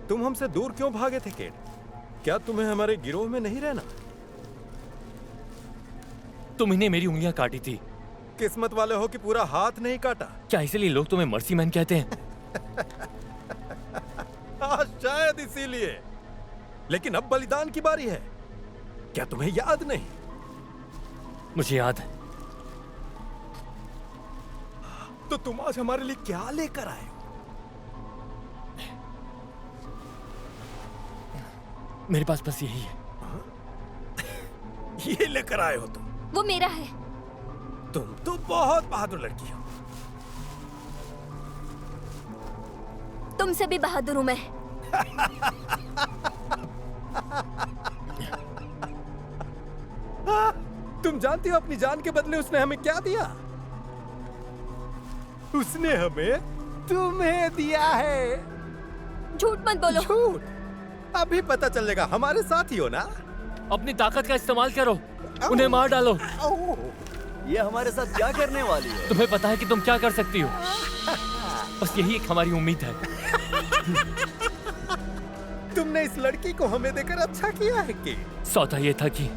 तुम हमसे दूर क्यों भागे थे केट? क्या तुम्हें हमारे गिरोह में नहीं रहना? तुम इन्हें मेरी उंगलियां काटी थी, किस्मत वाले हो कि पूरा हाथ नहीं काटा। क्या इसलिए लोग तुम्हें मर्सी मैन कहते हैं? हाँ, शायद इसीलिए। लेकिन अब बलिदान की बारी है। क्या तुम्हें याद नहीं? मुझे याद है। तो तुम आज हमारे लिए क्या लेकर आए हो? मेरे पास बस यही है। ये लेकर आए हो तुम? वो मेरा है। तुम तो बहुत बहादुर लड़की हो। तुमसे भी बहादुर हूं मैं। तुम जानती हो अपनी जान के बदले उसने हमें क्या दिया? उसने हमें तुम्हें दिया है। झूठ मत बोलो। झूठ? अभी पता चलेगा। हमारे साथ ही हो ना? अपनी ताकत का इस्तेमाल करो, उन्हें मार डालो। ये हमारे साथ क्या करने वाली है? तुम्हें पता है कि तुम क्या कर सकती हो। बस यही एक हमारी उम्मीद है। तुमने इस लड़की को हमें देकर अच्छा किया है कि? सौदा ये था कि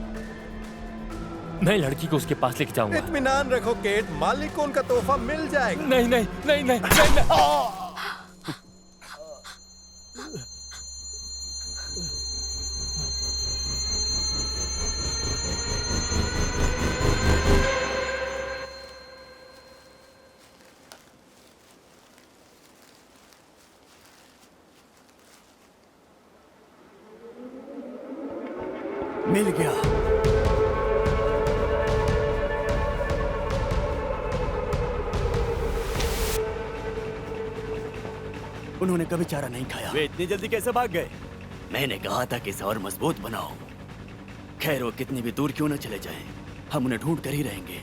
मैं लड़की को उसके पास लेके जाऊंगा। इत्मीनान रखो केट, मालिक को उनका तोहफा मिल जाएगा। नहीं नहीं नहीं नहीं, नहीं, नहीं। मिल गया। उन्होंने कभी चारा नहीं खाया। वे इतनी जल्दी कैसे भाग गए? मैंने कहा था कि इसे और मजबूत बनाओ। खैर, वो कितनी भी दूर क्यों न चले जाएं, हम उन्हें ढूंढ कर ही रहेंगे।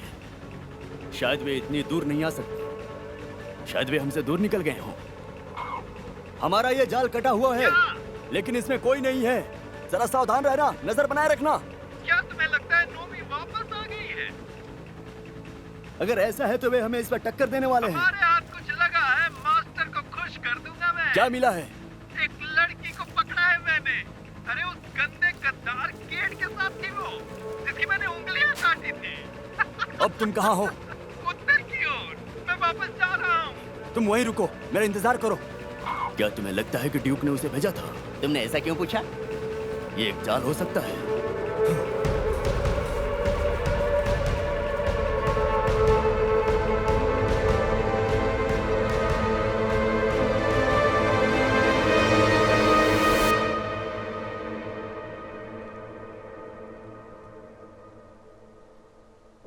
शायद वे इतनी दूर नहीं आ सकते। शायद वे हमसे दूर निकल गए हों। हमारा ये जाल कटा हुआ है, लेकिन इसमें कोई नहीं है। जरा सावधान रहना, नजर बनाए रखना। क्या तुम्हें लगता है नोमी वापस आ गई है? अगर ऐसा है तो वे हमें इस पर टक्कर देने वाले हैं। हमारे हाथ कुछ लगा है, मास्टर को खुश कर दूंगा मैं। क्या मिला है? एक लड़की को पकड़ा है मैंने। अरे उस गंदे गद्दार केट के साथ थी वो, जिसकी मैंने उंगलियां काटी थी। अब तुम कहाँ हो? उत्तर की ओर। मैं वापस जा रहा हूँ। तुम वहीं रुको, मेरा इंतजार करो। क्या तुम्हें लगता है कि ड्यूक ने उसे भेजा था? तुमने ऐसा क्यों पूछा? ये एक जाल हो सकता है।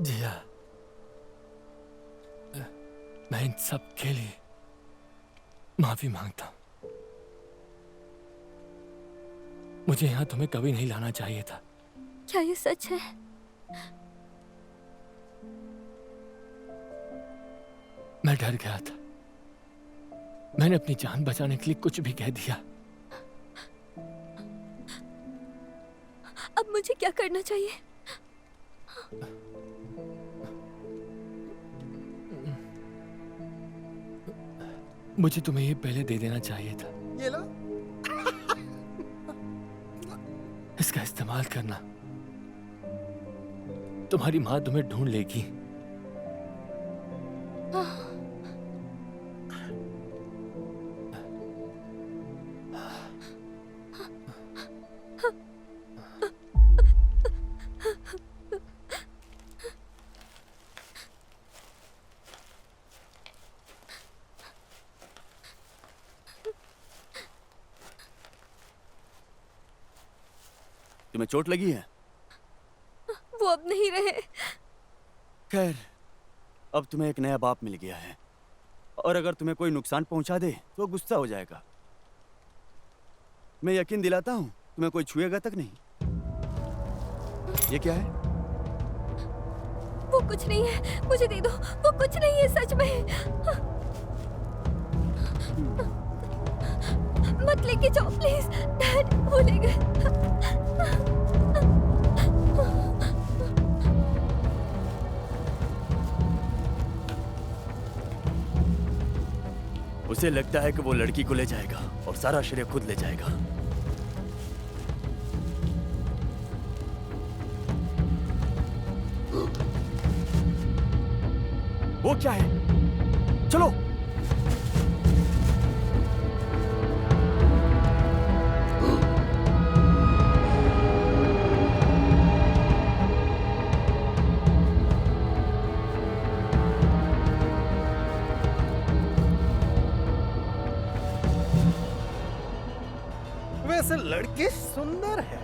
जिया, मैं इन सब के लिए माफी मांगता हूं। मुझे यहाँ तुम्हें कभी नहीं लाना चाहिए था। क्या ये सच है? मैं डर गया था। मैंने अपनी जान बचाने के लिए कुछ भी कह दिया। अब मुझे क्या करना चाहिए? मुझे तुम्हें ये पहले दे देना चाहिए था। ये लो। इसका इस्तेमाल करना। तुम्हारी माँ तुम्हें ढूंढ लेगी। तुम्हें चोट लगी है? वो अब नहीं रहे। खैर, अब तुम्हें एक नया बाप मिल गया है, और अगर तुम्हें कोई नुकसान पहुंचा दे तो गुस्सा हो जाएगा। मैं यकीन दिलाता हूं, तुम्हें कोई छुएगा तक नहीं। ये क्या है? वो कुछ नहीं है, मुझे दे दो। वो कुछ नहीं है सच में। मत लेके जाओ प्लीज। डैड, वो ले गए। उसे लगता है कि वो लड़की को ले जाएगा और सारा श्रेय खुद ले जाएगा। क्या है? चलो। वैसे लड़की सुंदर है।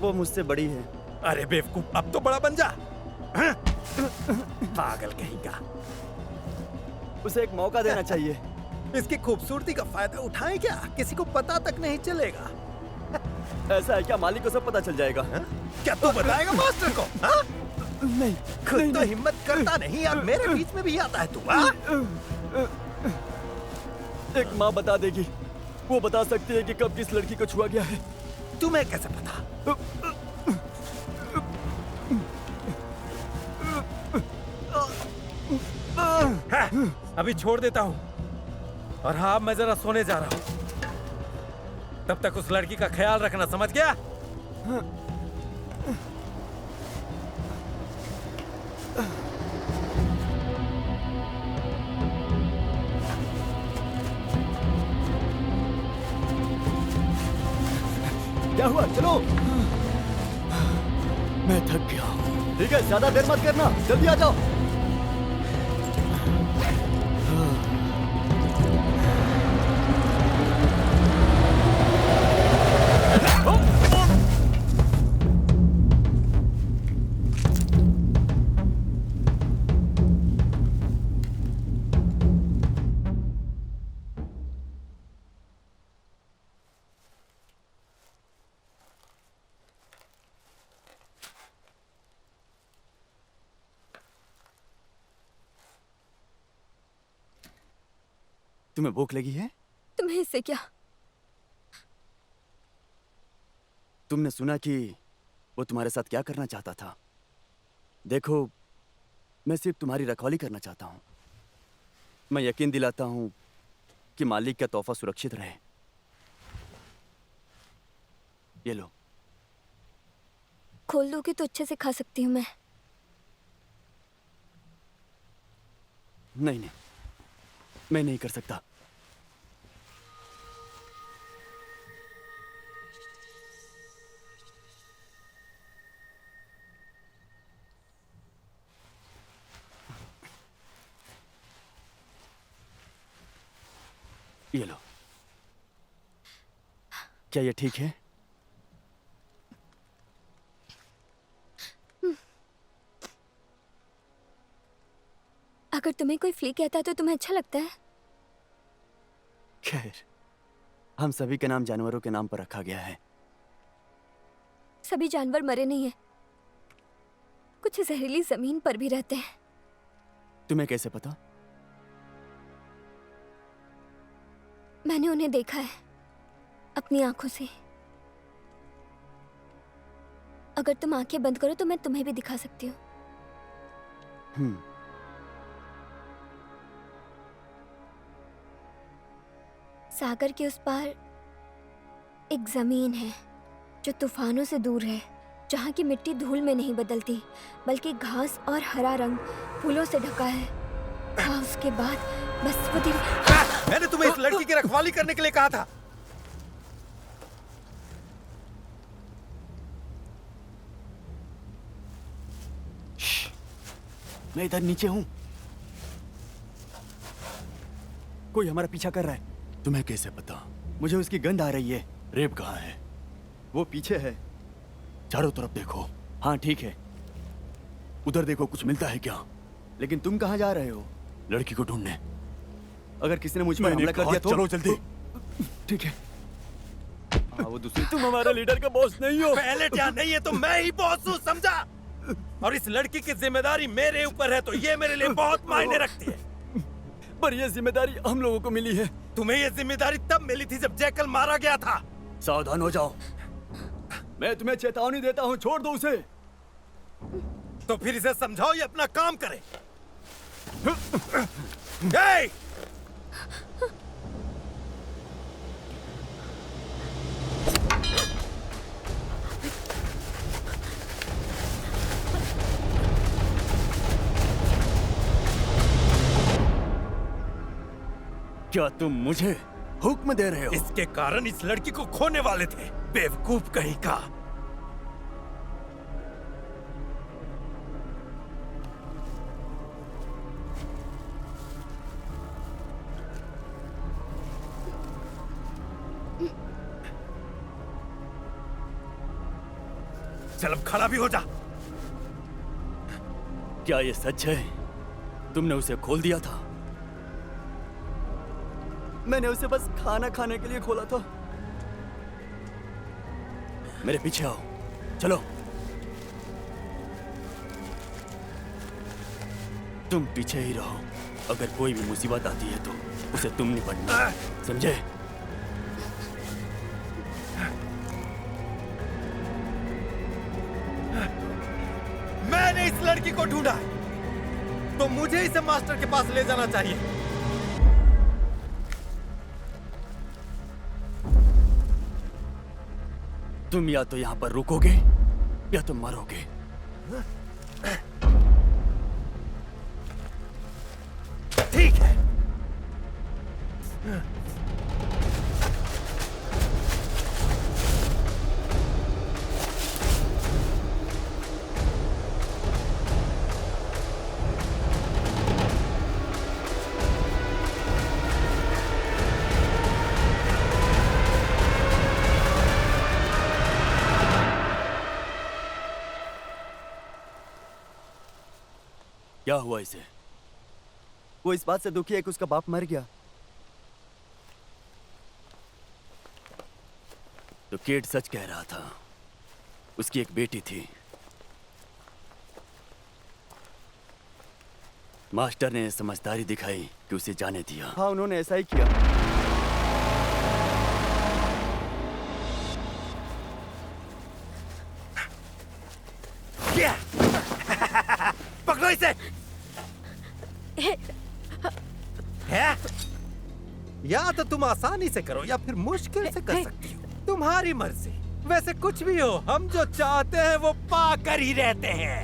वो मुझसे बड़ी है। अरे बेवकूफ, अब तो बड़ा बन जा। हाँ? पागल कहीं का। उसे एक मौका देना चाहिए। इसकी खूबसूरती का फायदा उठाएं क्या? किसी को पता तक नहीं चलेगा। ऐसा है क्या? मालिक को सब पता चल जाएगा। हाँ? क्या तू बताएगा मास्टर को? हाँ? नहीं, खुद नहीं, तो नहीं। हिम्मत करता नहीं, अब मेरे बीच में भी आता है तू। हाँ? एक माँ बता देगी। वो बता सकती है कि कब किस लड़की को छुआ गया है। तुम्हें कैसे पता? हाँ, अभी छोड़ देता हूँ। और हाँ, अब मैं जरा सोने जा रहा हूँ। तब तक उस लड़की का ख्याल रखना, समझ गया? क्या हुआ? चलो। मैं थक गया हूँ। ठीक है, ज्यादा देर मत करना, जल्दी आ जाओ। तुम्हें भूख लगी है? तुम्हें इससे क्या? तुमने सुना कि वो तुम्हारे साथ क्या करना चाहता था? देखो, मैं सिर्फ तुम्हारी रखवाली करना चाहता हूं। मैं यकीन दिलाता हूं कि मालिक का तोहफा सुरक्षित रहे। ये लो। खोल दोगे तो अच्छे से खा सकती हूँ मैं। नहीं, मैं नहीं कर सकता। ये लो। क्या ये ठीक है? अगर तुम्हें कोई फ्ली कहता है तो तुम्हें अच्छा लगता है? खैर, हम सभी के नाम जानवरों के नाम पर रखा गया है। सभी जानवर मरे नहीं हैं। कुछ जहरीली जमीन पर भी रहते हैं। तुम्हें कैसे पता? मैंने उन्हें देखा है अपनी आंखों से। अगर तुम आंखें बंद करो तो मैं तुम्हें भी दिखा सकती हूँ। सागर के उस पार एक जमीन है जो तूफानों से दूर है, जहाँ की मिट्टी धूल में नहीं बदलती बल्कि घास और हरा रंग फूलों से ढका है। हाँ, उसके बाद बस वो दिन। मैंने तुम्हें इस लड़की की रखवाली करने के लिए कहा था। मैं इधर नीचे हूं। कोई हमारा पीछा कर रहा है। तुम्हें कैसे पता? मुझे उसकी गंध आ रही है। रेप कहाँ है? वो पीछे है। चारों तरफ देखो। हाँ ठीक है, उधर देखो, कुछ मिलता है क्या? लेकिन तुम कहाँ जा रहे हो? लड़की को ढूंढने। अगर किसी ने मुझ पर हमला कर दिया तो? चलो जल्दी। ठीक है। हाँ, वो दूसरी। तुम हमारे लीडर का बॉस नहीं हो। पहले ध्यान नहीं है तो मैं ही बॉस हूँ, समझा? और इस लड़की की जिम्मेदारी मेरे ऊपर है तो ये मेरे लिए बहुत मायने रखती है। पर ये जिम्मेदारी हम लोगों को मिली है। तुम्हें ये जिम्मेदारी तब मिली थी जब जैकल मारा गया था। सावधान हो जाओ। मैं तुम्हें चेतावनी देता हूँ, छोड़ दो उसे। तो फिर इसे समझाओ ये अपना काम करे। हे! क्या तुम मुझे हुक्म दे रहे हो? इसके कारण इस लड़की को खोने वाले थे, बेवकूफ कहीं का। चल अब खड़ा भी हो जा। क्या ये सच है? तुमने उसे खोल दिया था? मैंने उसे बस खाना खाने के लिए खोला था। मेरे पीछे आओ, चलो। तुम पीछे ही रहो। अगर कोई भी मुसीबत आती है तो उसे तुम निपटना, समझे? मैंने इस लड़की को ढूंढा, तो मुझे इसे मास्टर के पास ले जाना चाहिए। तुम या तो यहां पर रुकोगे या तुम मरोगे। ठीक है। क्या हुआ इसे? वो इस बात से दुखी है कि उसका बाप मर गया। तो केट सच कह रहा था, उसकी एक बेटी थी। मास्टर ने समझदारी दिखाई कि उसे जाने दिया। हाँ, उन्होंने ऐसा ही किया। पकड़ो इसे। है? या तो तुम आसानी से करो या फिर मुश्किल से कर सकती हो, तुम्हारी मर्जी। वैसे कुछ भी हो, हम जो चाहते हैं वो पा कर ही रहते हैं।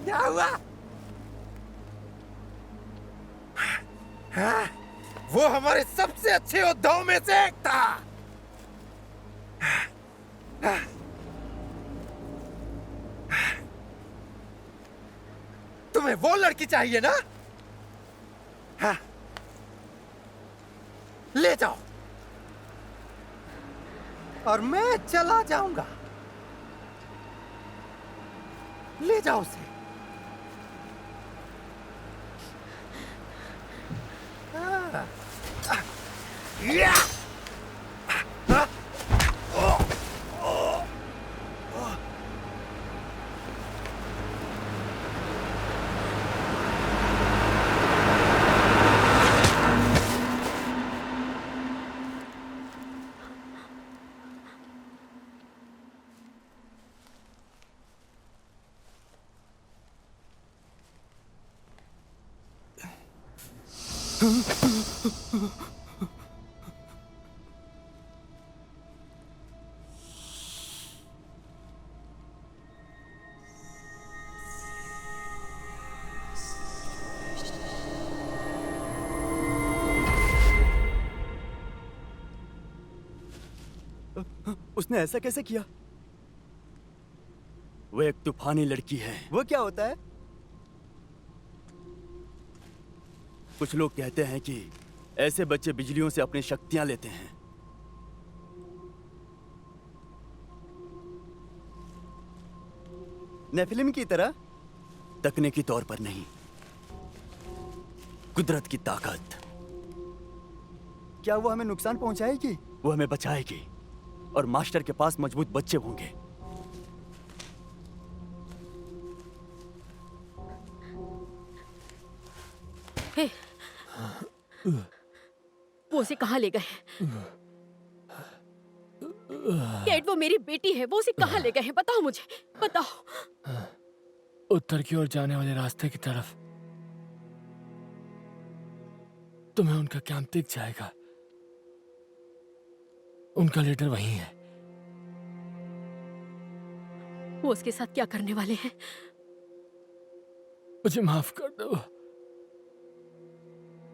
क्या हुआ? वो हमारे सबसे अच्छे योद्धाओं में से एक था। तुम्हें वो लड़की चाहिए ना? ले जाओ और मैं चला जाऊंगा। ले जाओ उसे। उसने ऐसा कैसे किया? वो एक तूफानी लड़की है। वो क्या होता है? कुछ लोग कहते हैं कि ऐसे बच्चे बिजलियों से अपनी शक्तियां लेते हैं। नेफिलिम की तरह? तकनीकी तौर पर नहीं, कुदरत की ताकत। क्या वो हमें नुकसान पहुंचाएगी? वो हमें बचाएगी और मास्टर के पास मजबूत बच्चे होंगे। हे, वो उसे कहाँ ले गए? केट, वो मेरी बेटी है, वो उसे कहाँ ले गए हैं? बताओ मुझे, बताओ। उत्तर की ओर जाने वाले रास्ते की तरफ तुम्हें उनका कैंप दिख जाएगा। उनका लीडर वही है। वो उसके साथ क्या करने वाले हैं? मुझे माफ कर दो,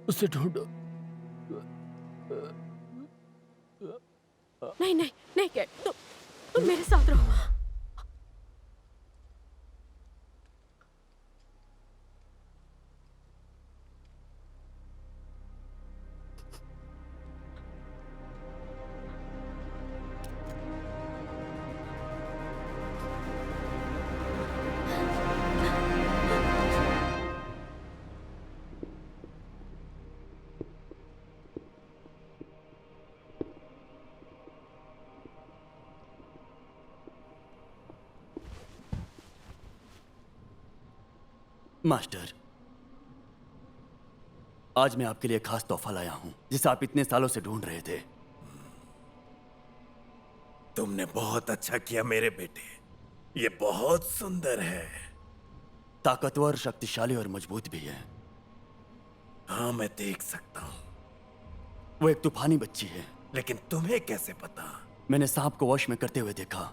उसे ढूंढो। नहीं नहीं नहीं केट, तुम मेरे साथ रहो। मास्टर, आज मैं आपके लिए खास तोहफा लाया हूं, जिसे आप इतने सालों से ढूंढ रहे थे। तुमने बहुत अच्छा किया मेरे बेटे, ये बहुत सुंदर है। ताकतवर, शक्तिशाली और मजबूत भी है। हाँ, मैं देख सकता हूं। वो एक तूफानी बच्ची है। लेकिन तुम्हें कैसे पता? मैंने सांप को वश में करते हुए देखा।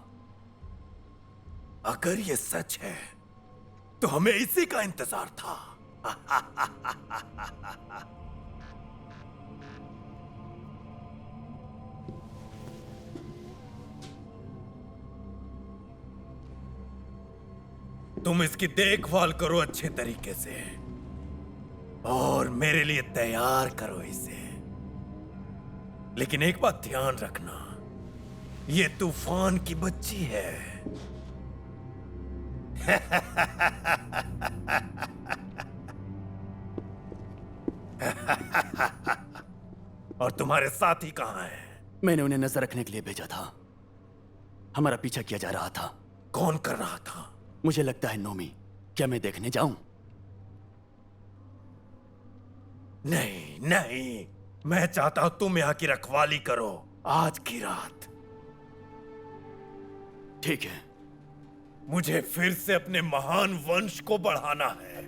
अगर ये सच है तो हमें इसी का इंतजार था। तुम इसकी देखभाल करो अच्छे तरीके से और मेरे लिए तैयार करो इसे। लेकिन एक बात ध्यान रखना, ये तूफान की बच्ची है। और तुम्हारे साथी कहाँ हैं? मैंने उन्हें नजर रखने के लिए भेजा था। हमारा पीछा किया जा रहा था। कौन कर रहा था? मुझे लगता है नोमी। क्या मैं देखने जाऊं? नहीं नहीं, मैं चाहता हूं तुम यहाँ की रखवाली करो आज की रात। ठीक है। मुझे फिर से अपने महान वंश को बढ़ाना है।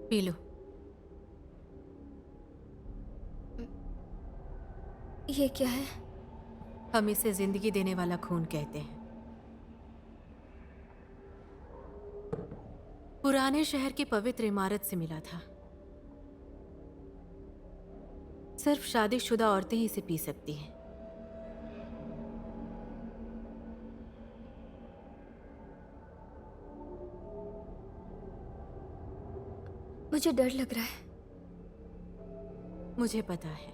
P low. ये क्या है? हम इसे जिंदगी देने वाला खून कहते हैं। पुराने शहर की पवित्र इमारत से मिला था। सिर्फ शादीशुदा औरतें ही इसे पी सकती हैं। मुझे डर लग रहा है। मुझे पता है।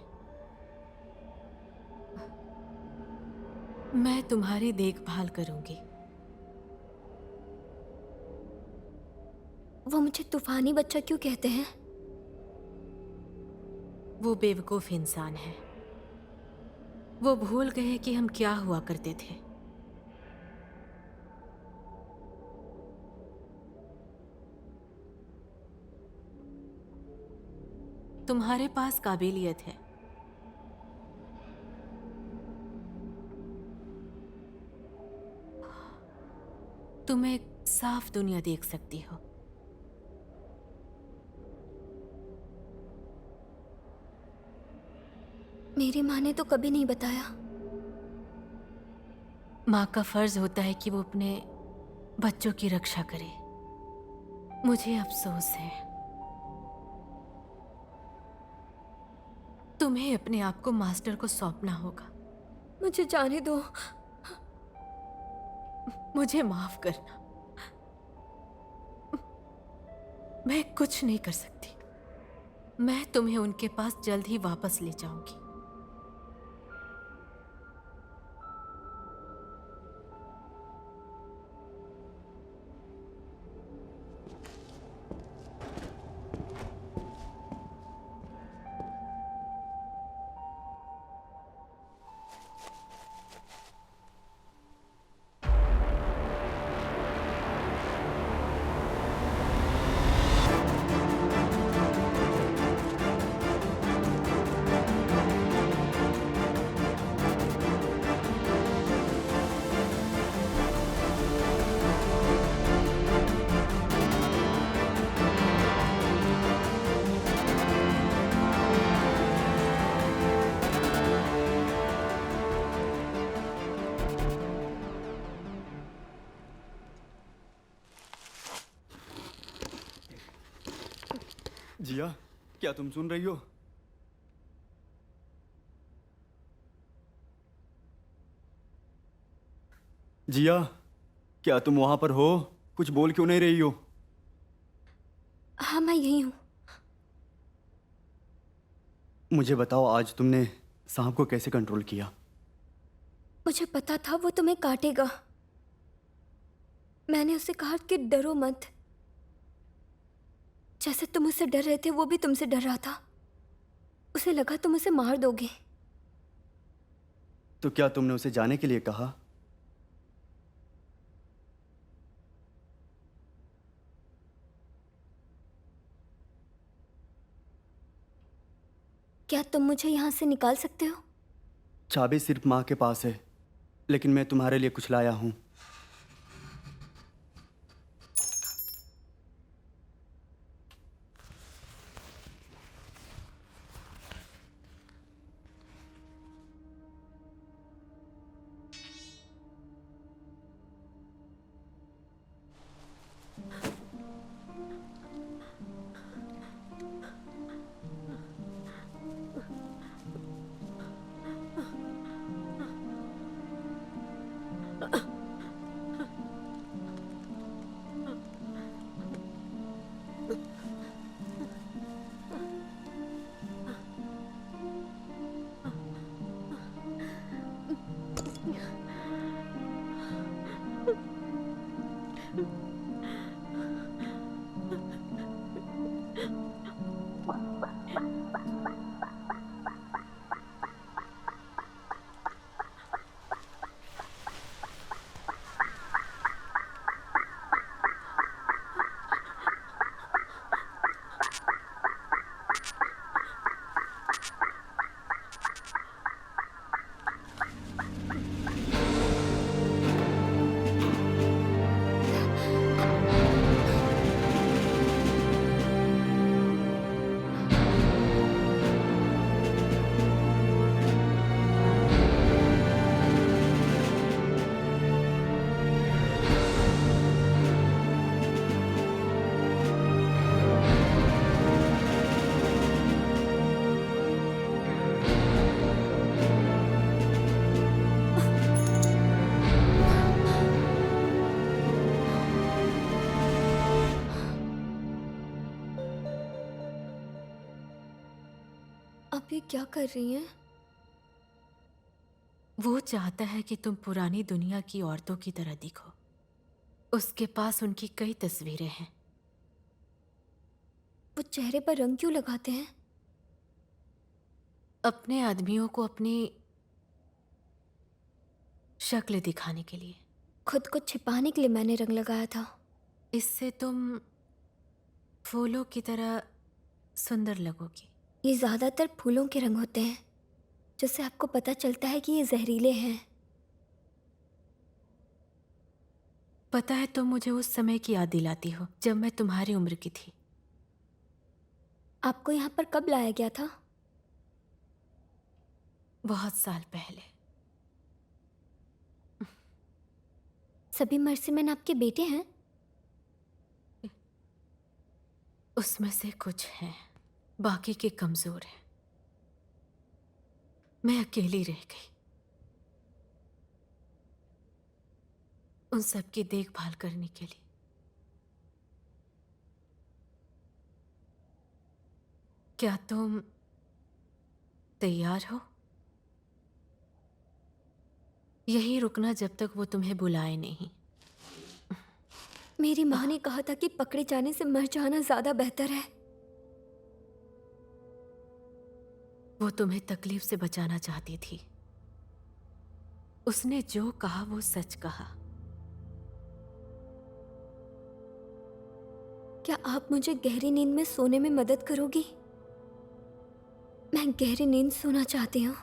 मैं तुम्हारी देखभाल करूंगी। वो मुझे तूफानी बच्चा क्यों कहते हैं? वो बेवकूफ इंसान है। वो भूल गए कि हम क्या हुआ करते थे। तुम्हारे पास काबिलियत है। तुम एक साफ दुनिया देख सकती हो। मेरी माँ ने तो कभी नहीं बताया। माँ का फर्ज होता है कि वो अपने बच्चों की रक्षा करे। मुझे अफसोस है, तुम्हें अपने आप को मास्टर को सौंपना होगा। मुझे जाने दो। मुझे माफ करना, मैं कुछ नहीं कर सकती। मैं तुम्हें उनके पास जल्द ही वापस ले जाऊंगी। जिया, क्या तुम सुन रही हो? जिया, क्या तुम वहां पर हो? कुछ बोल क्यों नहीं रही हो? हाँ, मैं यही हूँ। मुझे बताओ, आज तुमने सांप को कैसे कंट्रोल किया? मुझे पता था वो तुम्हें काटेगा। मैंने उसे कहा कि डरो मत। जैसे तुम उससे डर रहे थे, वो भी तुमसे डर रहा था। उसे लगा तुम उसे मार दोगे। तो क्या तुमने उसे जाने के लिए कहा? क्या तुम मुझे यहाँ से निकाल सकते हो? चाबी सिर्फ माँ के पास है, लेकिन मैं तुम्हारे लिए कुछ लाया हूँ। आप ये क्या कर रही हैं? वो चाहता है कि तुम पुरानी दुनिया की औरतों की तरह दिखो। उसके पास उनकी कई तस्वीरें हैं। वो चेहरे पर रंग क्यों लगाते हैं? अपने आदमियों को अपनी शक्ल दिखाने के लिए। खुद को छिपाने के लिए मैंने रंग लगाया था। इससे तुम फूलों की तरह सुंदर लगोगी। ये ज्यादातर फूलों के रंग होते हैं, जिससे आपको पता चलता है कि ये जहरीले हैं। पता है, तुम मुझे उस समय की याद दिलाती हो जब मैं तुम्हारी उम्र की थी। आपको यहाँ पर कब लाया गया था? बहुत साल पहले। सभी मर्सीमैन आपके बेटे हैं? उसमें से कुछ हैं, बाकी के कमजोर हैं। मैं अकेली रह गई उन सब की देखभाल करने के लिए। क्या तुम तैयार हो? यहीं रुकना जब तक वो तुम्हें बुलाए नहीं। मेरी माँ ने कहा था कि पकड़े जाने से मर जाना ज्यादा बेहतर है। वो तुम्हें तकलीफ से बचाना चाहती थी। उसने जो कहा वो सच कहा। क्या आप मुझे गहरी नींद में सोने में मदद करोगी? मैं गहरी नींद सोना चाहती हूँ।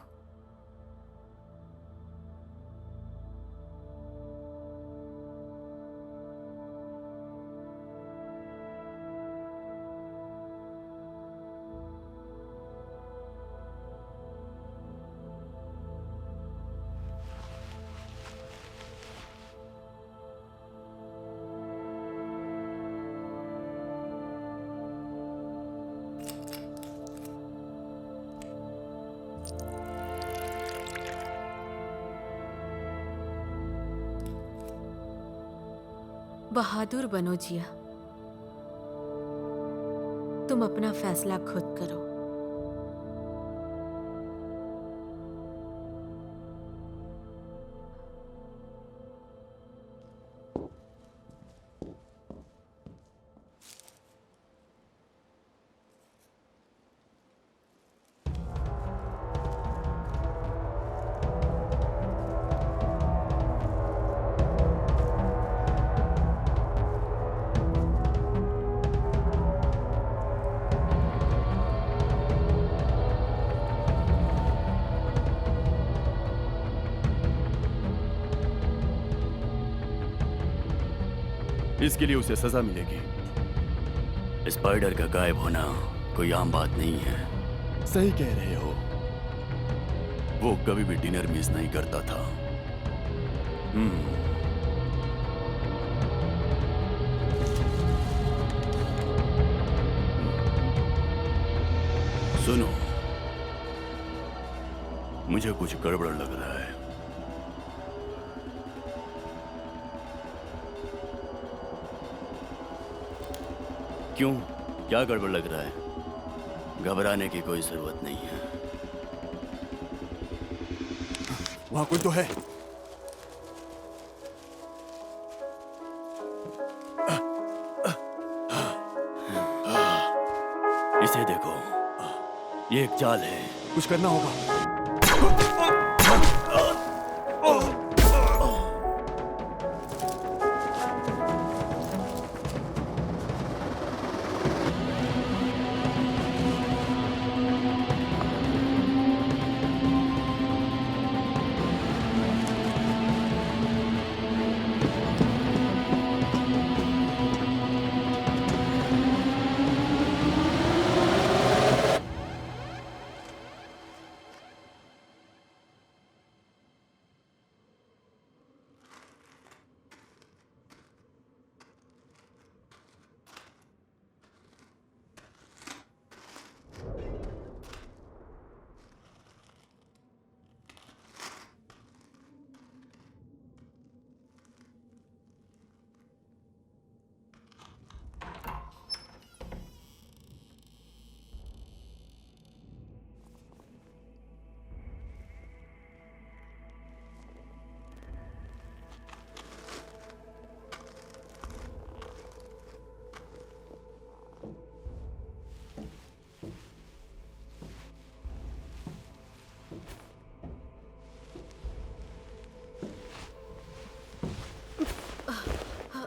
बहादुर बनो जिया। तुम अपना फैसला खुद करो। इसके लिए उसे सजा मिलेगी। स्पाइडर का गायब होना कोई आम बात नहीं है। सही कह रहे हो। वो कभी भी डिनर मिस नहीं करता था। सुनो, मुझे कुछ गड़बड़ लग रहा है। क्यों? क्या गड़बड़ लग रहा है? घबराने की कोई जरूरत नहीं है। वहां कोई तो है। इसे देखो, ये एक चाल है। कुछ करना होगा।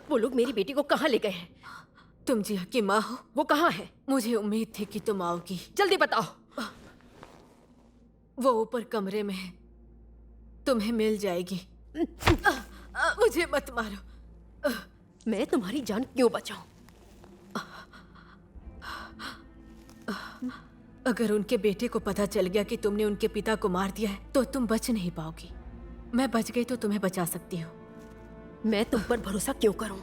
वो लोग मेरी बेटी को कहाँ ले गए हैं? तुम जिया की माँ हो? वो कहाँ है? मुझे उम्मीद थी कि तुम आओगी। जल्दी बताओ। वो ऊपर कमरे में है, तुम्हें मिल जाएगी। मुझे मत मारो। मैं तुम्हारी जान क्यों बचाऊं? अगर उनके बेटे को पता चल गया कि तुमने उनके पिता को मार दिया है तो तुम बच नहीं पाओगी। मैं बच गई तो तुम्हें बचा सकती हूँ। मैं तुम पर भरोसा क्यों करूं?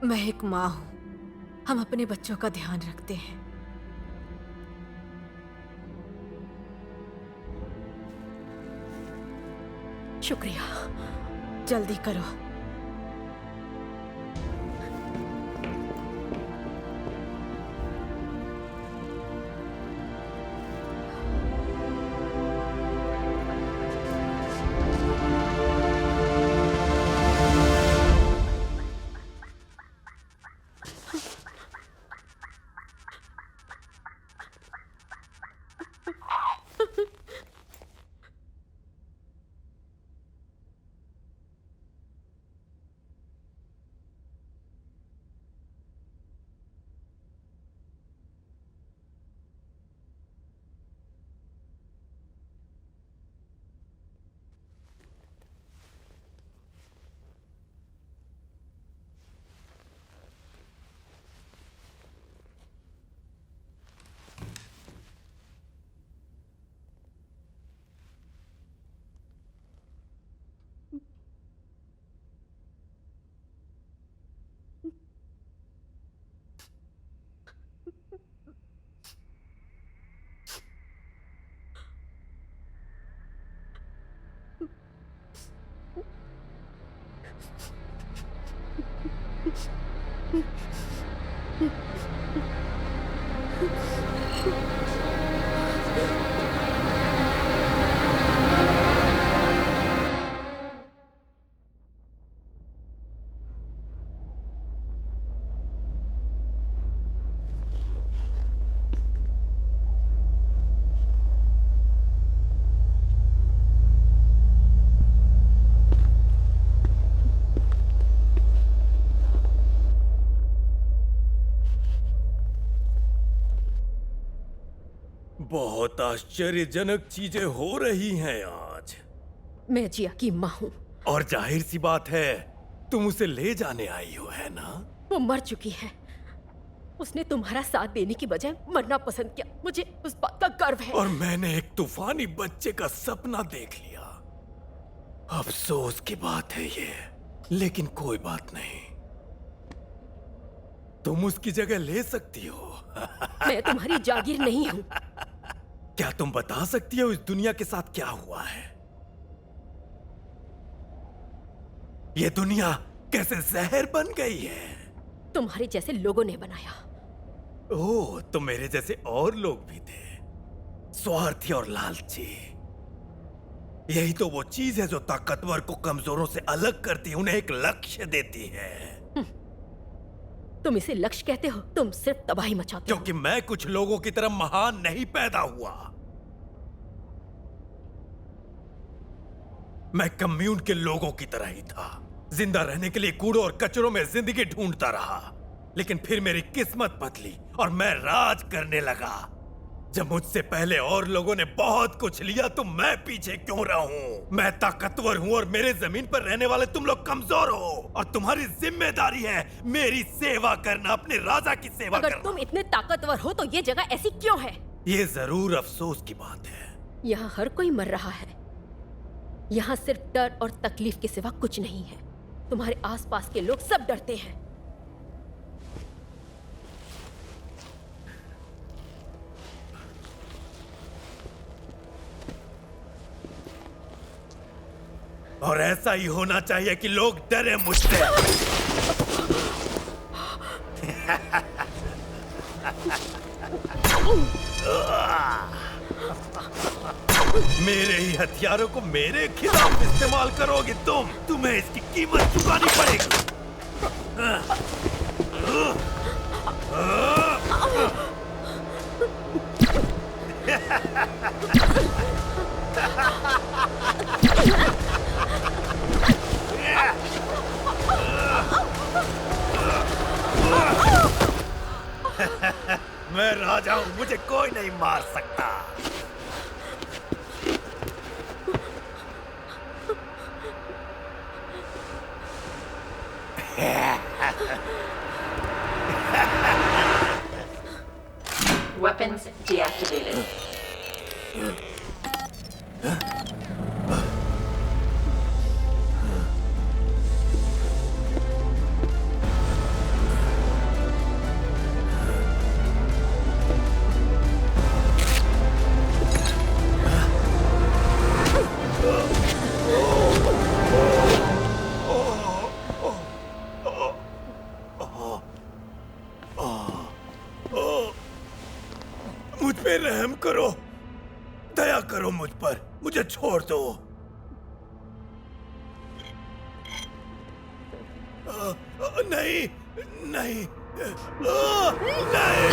मैं एक माँ हूँ, हम अपने बच्चों का ध्यान रखते हैं। शुक्रिया। जल्दी करो। बहुत आश्चर्यजनक चीजें हो रही हैं आज। मैं जिया की माँ हूँ। और जाहिर सी बात है तुम उसे ले जाने आई हो, है ना? वो मर चुकी है। उसने तुम्हारा साथ देने की बजाय मरना पसंद किया। मुझे उस बात का गर्व है। और मैंने एक तूफानी बच्चे का सपना देख लिया। अफसोस की बात है ये, लेकिन कोई बात नहीं, तुम उसकी जगह ले सकती हो। मैं तुम्हारी जागीर नहीं हूँ। क्या तुम बता सकती हो इस दुनिया के साथ क्या हुआ है? ये दुनिया कैसे जहर बन गई है? तुम्हारे जैसे लोगों ने बनाया। ओह, तो मेरे जैसे और लोग भी थे, स्वार्थी और लालची। यही तो वो चीज है जो ताकतवर को कमजोरों से अलग करती है, उन्हें एक लक्ष्य देती है। तुम इसे लक्ष्य कहते हो? तुम सिर्फ तबाही मचाते हो। क्योंकि मैं कुछ लोगों की तरह महान नहीं पैदा हुआ। मैं कम्यून के लोगों की तरह ही था, जिंदा रहने के लिए कूड़ों और कचरों में जिंदगी ढूंढता रहा। लेकिन फिर मेरी किस्मत बदली और मैं राज करने लगा। जब मुझसे पहले और लोगों ने बहुत कुछ लिया तो मैं पीछे क्यों रहूं? मैं ताकतवर हूं और मेरे जमीन पर रहने वाले तुम लोग कमजोर हो, और तुम्हारी जिम्मेदारी है मेरी सेवा करना, अपने राजा की सेवा करना। अगर तुम इतने ताकतवर हो तो ये जगह ऐसी क्यों है? ये जरूर अफसोस की बात है। यहाँ हर कोई मर रहा है। यहाँ सिर्फ डर और तकलीफ के सिवा कुछ नहीं है। तुम्हारे आसपास के लोग सब डरते हैं। और ऐसा ही होना चाहिए कि लोग डरे मुझसे। मेरे ही हथियारों को मेरे खिलाफ इस्तेमाल करोगे तुम, तुम्हें इसकी कीमत चुकानी पड़ेगी। मैं राजा हूं, मुझे कोई नहीं मार सकता। Weapons deactivated. मुझ पे रहम करो, दया करो मुझ पर, मुझे छोड़ दो। नहीं, नहीं, नहीं।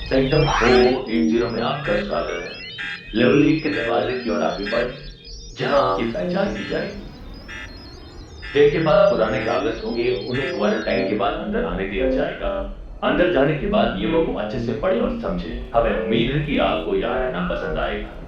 सेक्टर 480 में आपका स्वागत है। लेवल 1 के दरवाजे की ओर आगे बढ़ जहां आपकी पहचान की जाएगी। जिनके पास पुराने कागज होंगे उन्हें क्वारंटाइन के बाद अंदर आने दिया जाएगा। अंदर जाने के बाद नियमों को अच्छे से पढ़े और समझे। हमें उम्मीद है कि आपको यहाँ रहना पसंद आएगा।